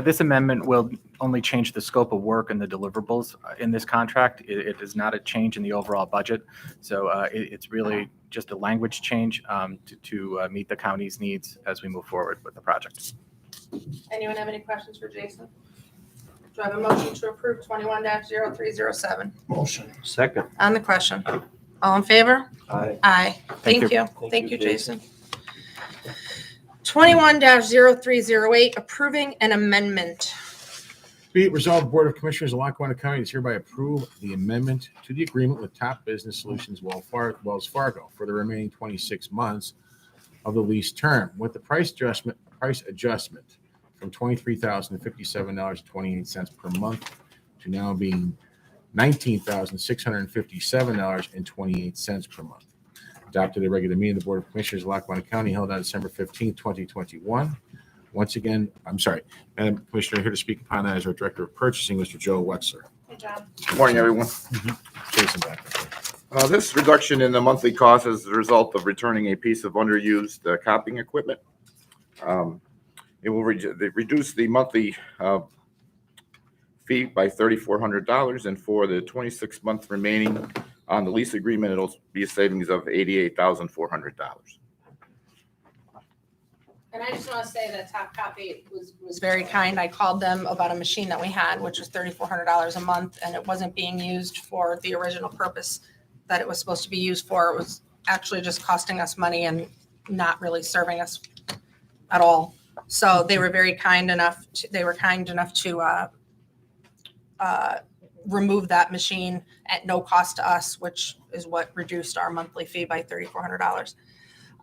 This amendment will only change the scope of work and the deliverables in this contract. It is not a change in the overall budget. So it's really just a language change to meet the county's needs as we move forward with the project. Anyone have any questions for Jason? Do I have a motion to approve 21-0307? Motion. Second. On the question. All in favor? Aye. Aye. Thank Thank you. you. Thank Thank you, you, Jason. 21-0308, approving an amendment. Be it resolved, the Board of Commissioners of Lackawanna County does hereby approve the amendment to the agreement with Top Business Solutions Wells Fargo for the remaining 26 months of the lease term with the price adjustment from $23,057.28 per month to now being $19,657.28 per month. Adopted at a regular meeting of the Board of Commissioners of Lackawanna County held on December 15th, 2021. Once again, I'm sorry, Madam Commissioner, here to speak upon that is our Director of Purchasing, Mr. Joe Wexler. Good job. Good morning, everyone. Jason back. This reduction in the monthly cost is the result of returning a piece of underused copying equipment. It will reduce the monthly fee by $3,400, and for the 26 months remaining on the lease agreement, it'll be a savings of $88,400. And I just want to say that Top Copy was very kind. I called them about a machine that we had, which was $3,400 a month, and it wasn't being used for the original purpose that it was supposed to be used for. It was actually just costing us money and not really serving us at all. So they were very kind enough. They were kind enough to remove that machine at no cost to us, which is what reduced our monthly fee by $3,400.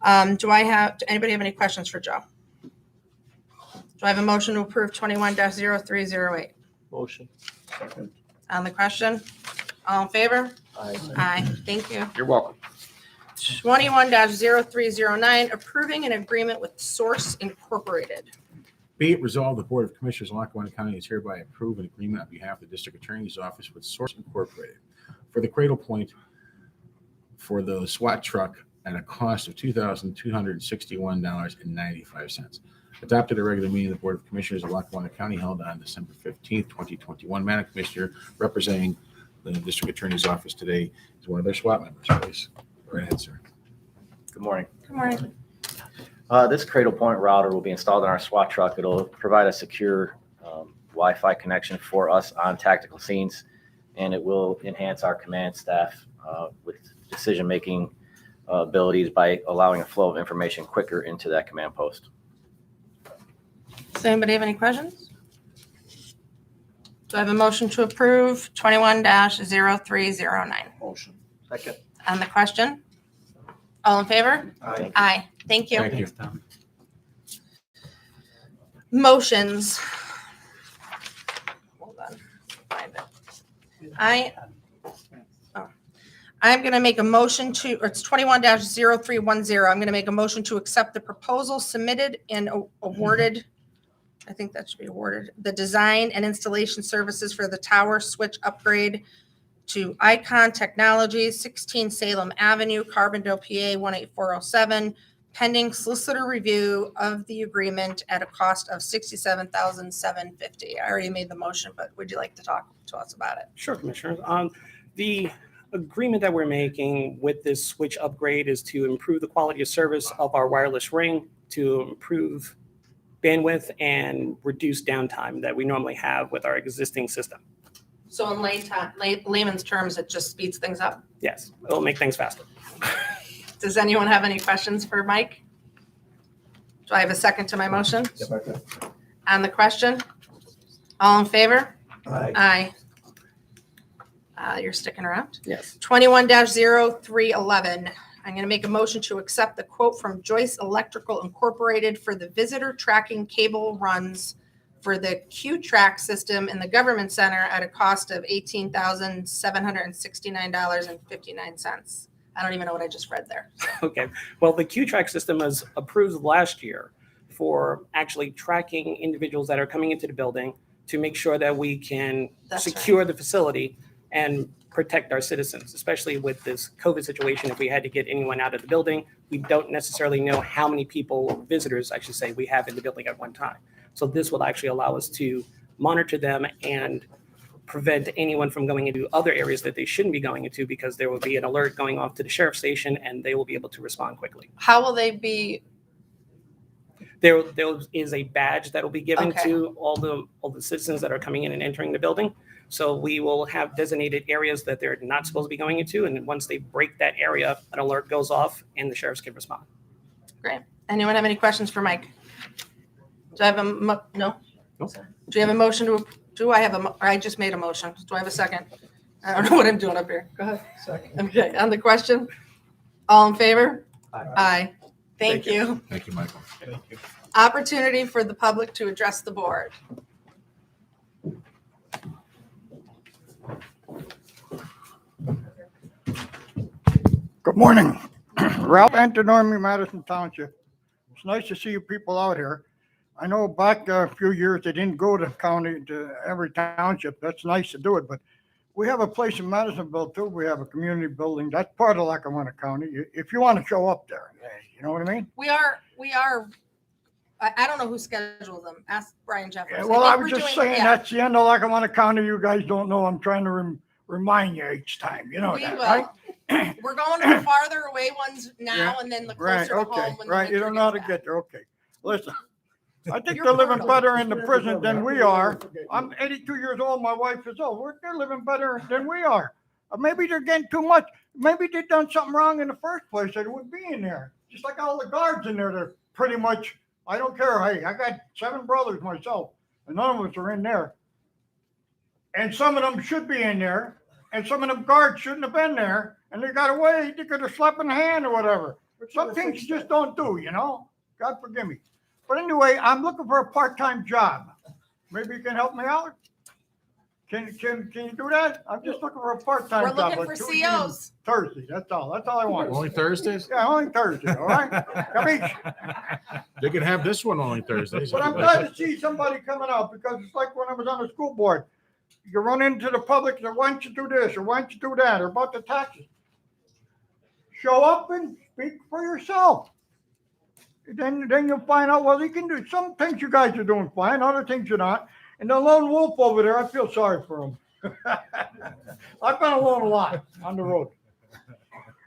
Anybody have any questions for Joe? Do I have a motion to approve 21-0308? Motion. Second. On the question? All in favor? Aye. Aye. Thank you. You're welcome. 21-0309, approving an agreement with Source Incorporated. Be it resolved, the Board of Commissioners of Lackawanna County is hereby approve an agreement on behalf of the District Attorney's Office with Source Incorporated for the Cradle Point for the SWAT truck at a cost of $2,261.95. Adopted at a regular meeting of the Board of Commissioners of Lackawanna County held on December 15th, 2021. Madam Commissioner, representing the District Attorney's Office today is one of their SWAT members, please. Go ahead, sir. Good morning. Good morning. This Cradle Point router will be installed in our SWAT truck. It'll provide a secure Wi-Fi connection for us on tactical scenes, and it will enhance our command staff with decision-making abilities by allowing a flow of information quicker into that command post. Does anybody have any questions? Do I have a motion to approve 21-0309? Motion. Second. On the question? All in favor? Aye. Aye. Thank you. Thank you. Motions. Hold on. Find it. I'm going to make a motion to, or it's 21-0310. I'm going to make a motion to accept the proposal submitted and awarded. I think that should be awarded. The design and installation services for the tower switch upgrade to Icon Technologies, 16 Salem Avenue, Carbondale, PA 18407, pending solicitor review of the agreement at a cost of $67,750. I already made the motion, but would you like to talk to us about it? Sure, Commissioners. The agreement that we're making with this switch upgrade is to improve the quality of service of our wireless ring, to improve bandwidth and reduce downtime that we normally have with our existing system. So in layman's terms, it just speeds things up. Yes, it'll make things faster. Does anyone have any questions for Mike? Do I have a second to my motion? Second. On the question? All in favor? Aye. Aye. You're sticking around? Yes. 21-0311. I'm going to make a motion to accept the quote from Joyce Electrical Incorporated for the visitor tracking cable runs for the Q-Track system in the government center at a cost of $18,769.59. I don't even know what I just read there. Okay. Well, the Q-Track system was approved last year for actually tracking individuals that are coming into the building to make sure that we can That's secure the facility and protect our citizens, especially with this COVID situation. If we had to get anyone out of the building, we don't necessarily know how many people, visitors, I should say, we have in the building at one time. So this will actually allow us to monitor them and prevent anyone from going into other areas that they shouldn't be going into, because there will be an alert going off to the sheriff's station and they will be able to respond quickly. How will they be? There is a badge that will be given Okay. to all the citizens that are coming in and entering the building. So we will have designated areas that they're not supposed to be going into, and then once they break that area, an alert goes off and the sheriffs can respond. Great. Anyone have any questions for Mike? Do I have no? No. Do you have a motion to, do I have or I just made a motion. Do I have a second? I don't know what I'm doing up here. Go ahead. Second. Okay, on the question? All in favor? Aye. Aye. Thank you. Thank you, Michael. Thank you. Opportunity for the public to address the board. Good morning. Ralph Antonomi, Madison Township. It's nice to see you people out here. I know back a few years they didn't go to county, to every township. That's nice to do it, but we have a place in Madisonville too. We have a community building. That's part of Lackawanna County. If you want to show up there, you know what I mean? We are, I don't know who scheduled them. Ask Brian Jeffers. Yeah, well, I think was we're just doing- saying yeah, that's the end of Lackawanna County. You guys don't know. I'm trying to remind you each time. You know we that, will. right? We're going to the farther away ones now Yeah, and then the Right, closer to okay, home. when the right. You winter don't know how to gets get there. Okay. Listen, I think You're they're living brutal. better in the prison than we are. I'm 82 years old. My wife is old. They're living better than we are. Maybe they're getting too much. Maybe they done something wrong in the first place. They would be in there. Just like all the guards in there. They're pretty much, I don't care. Hey, I got 7 brothers myself, and none of us are in there. And some of them should be in there, and some of them guards shouldn't have been there. And they got away. They could have slapped in the hand or whatever. Some things you just don't do, you know? God forgive me. But anyway, I'm looking for a part-time job. Maybe you can help me out? Can you do that? I'm just looking for a part-time We're job. looking like for Tuesday and COs. Thursday. That's all I want. Only Thursdays? Yeah, only Thursday, all right? Capiche? They can have this one only Thursdays. But I'm glad to see somebody coming out because it's like when I was on the school board. You run into the public and say, why don't you do this or why don't you do that or about the taxes? Show up and speak for yourself. Then you'll find out, well, you can do some things you guys are doing fine, other things you're not. And the lone wolf over there, I feel sorry for him. I've been alone a lot on the road.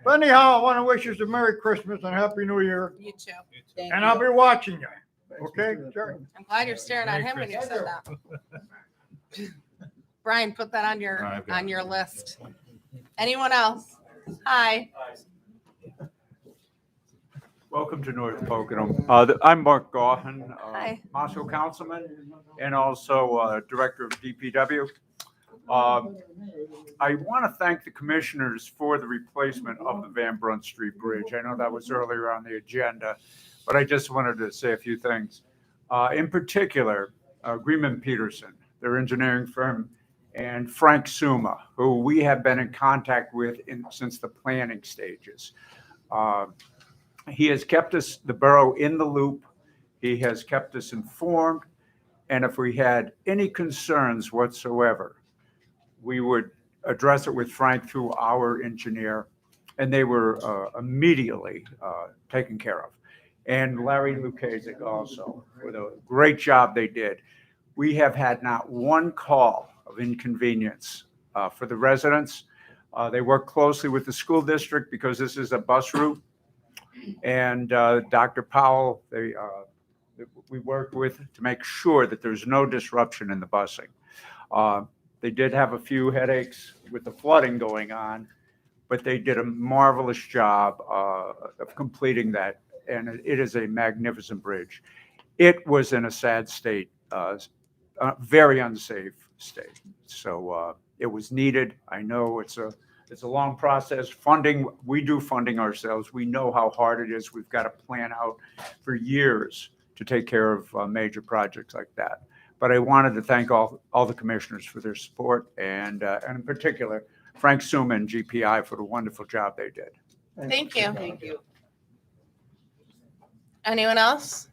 But anyhow, I want to wish you a Merry Christmas and Happy New Year. You too. And I'll be watching you. Okay? Sure. I'm glad you're staring at him when you said that. Brian, put that on your list. Anyone else? Hi. Welcome to North Pocono. I'm Mark Gaughan, Hi. Marshall Councilman, and also Director of DPW. I want to thank the commissioners for the replacement of the Van Brunt Street Bridge. I know that was earlier on the agenda, but I just wanted to say a few things. In particular, Greenman Peterson, their engineering firm, and Frank Suma, who we have been in contact with since the planning stages. He has kept us, the borough, in the loop. He has kept us informed. And if we had any concerns whatsoever, we would address it with Frank through our engineer, and they were immediately taken care of. And Larry Lukasik also, for the great job they did. We have had not one call of inconvenience for the residents. They work closely with the school district because this is a bus route. And Dr. Powell, we worked with to make sure that there's no disruption in the busing. They did have a few headaches with the flooding going on, but they did a marvelous job of completing that. And it is a magnificent bridge. It was in a sad state, very unsafe state. So it was needed. I know it's a long process. Funding, we do funding ourselves. We know how hard it is. We've got to plan out for years to take care of major projects like that. But I wanted to thank all the commissioners for their support and in particular, Frank Suma and GPI for the wonderful job they did. Thank you. Thank you. Anyone else?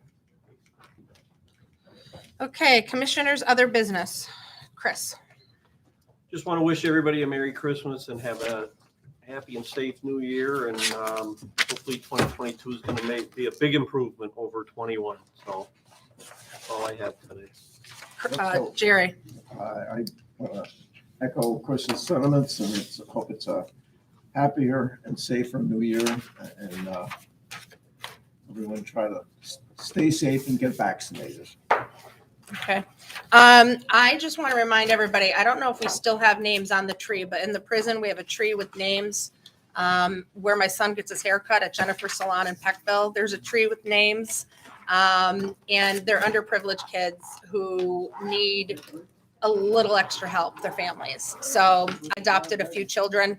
Okay, commissioners, other business. Chris. Just want to wish everybody a Merry Christmas and have a happy and safe New Year. And hopefully 2022 is going to be a big improvement over 21. So that's all I have today. Jerry. I echo Chris's sentiments, and hope it's a happier and safer New Year, and everyone try to stay safe and get vaccinated. Okay. I just want to remind everybody, I don't know if we still have names on the tree, but in the prison, we have a tree with names. Where my son gets his haircut at Jennifer Salon in Peckville, there's a tree with names. And they're underprivileged kids who need a little extra help, their families. So I adopted a few children.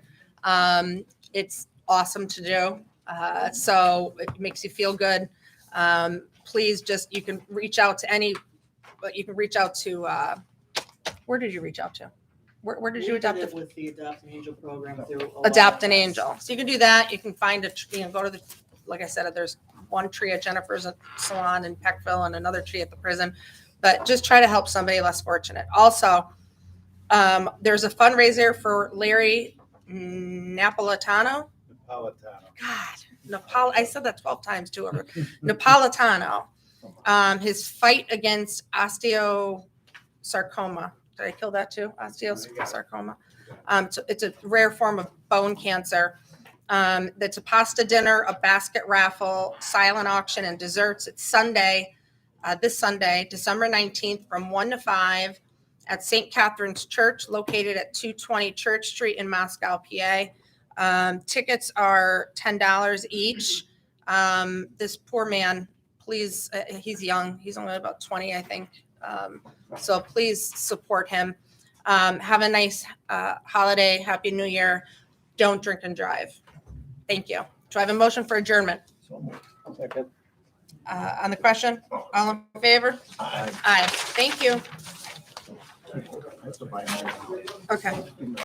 It's awesome to do. So it makes you feel good. Please just, you can reach out to any, but you can reach out to, where did you reach out to? Where did you adopt it? With the Adopt an Angel program through. Adopt an Angel. So you can do that. You can find a, go to the, like I said, there's one tree at Jennifer's Salon in Peckville and another tree at the prison, but just try to help somebody less fortunate. Also, there's a fundraiser for Larry Napolitano. God, I said that 12 times too. Napolitano. His fight against osteosarcoma. Did I kill that too? Osteosarcoma. So it's a rare form of bone cancer. That's a pasta dinner, a basket raffle, silent auction, and desserts. It's Sunday, this Sunday, December 19th from 1 to 5 at St. Catherine's Church, located at 220 Church Street in Moscow, PA. Tickets are $10 each. This poor man, please, he's young. He's only about 20, I think. So please support him. Have a nice holiday. Happy New Year. Don't drink and drive. Thank you. Do I have a motion for adjournment? Second. On the question? All in favor? Aye. Aye. Thank you. Okay.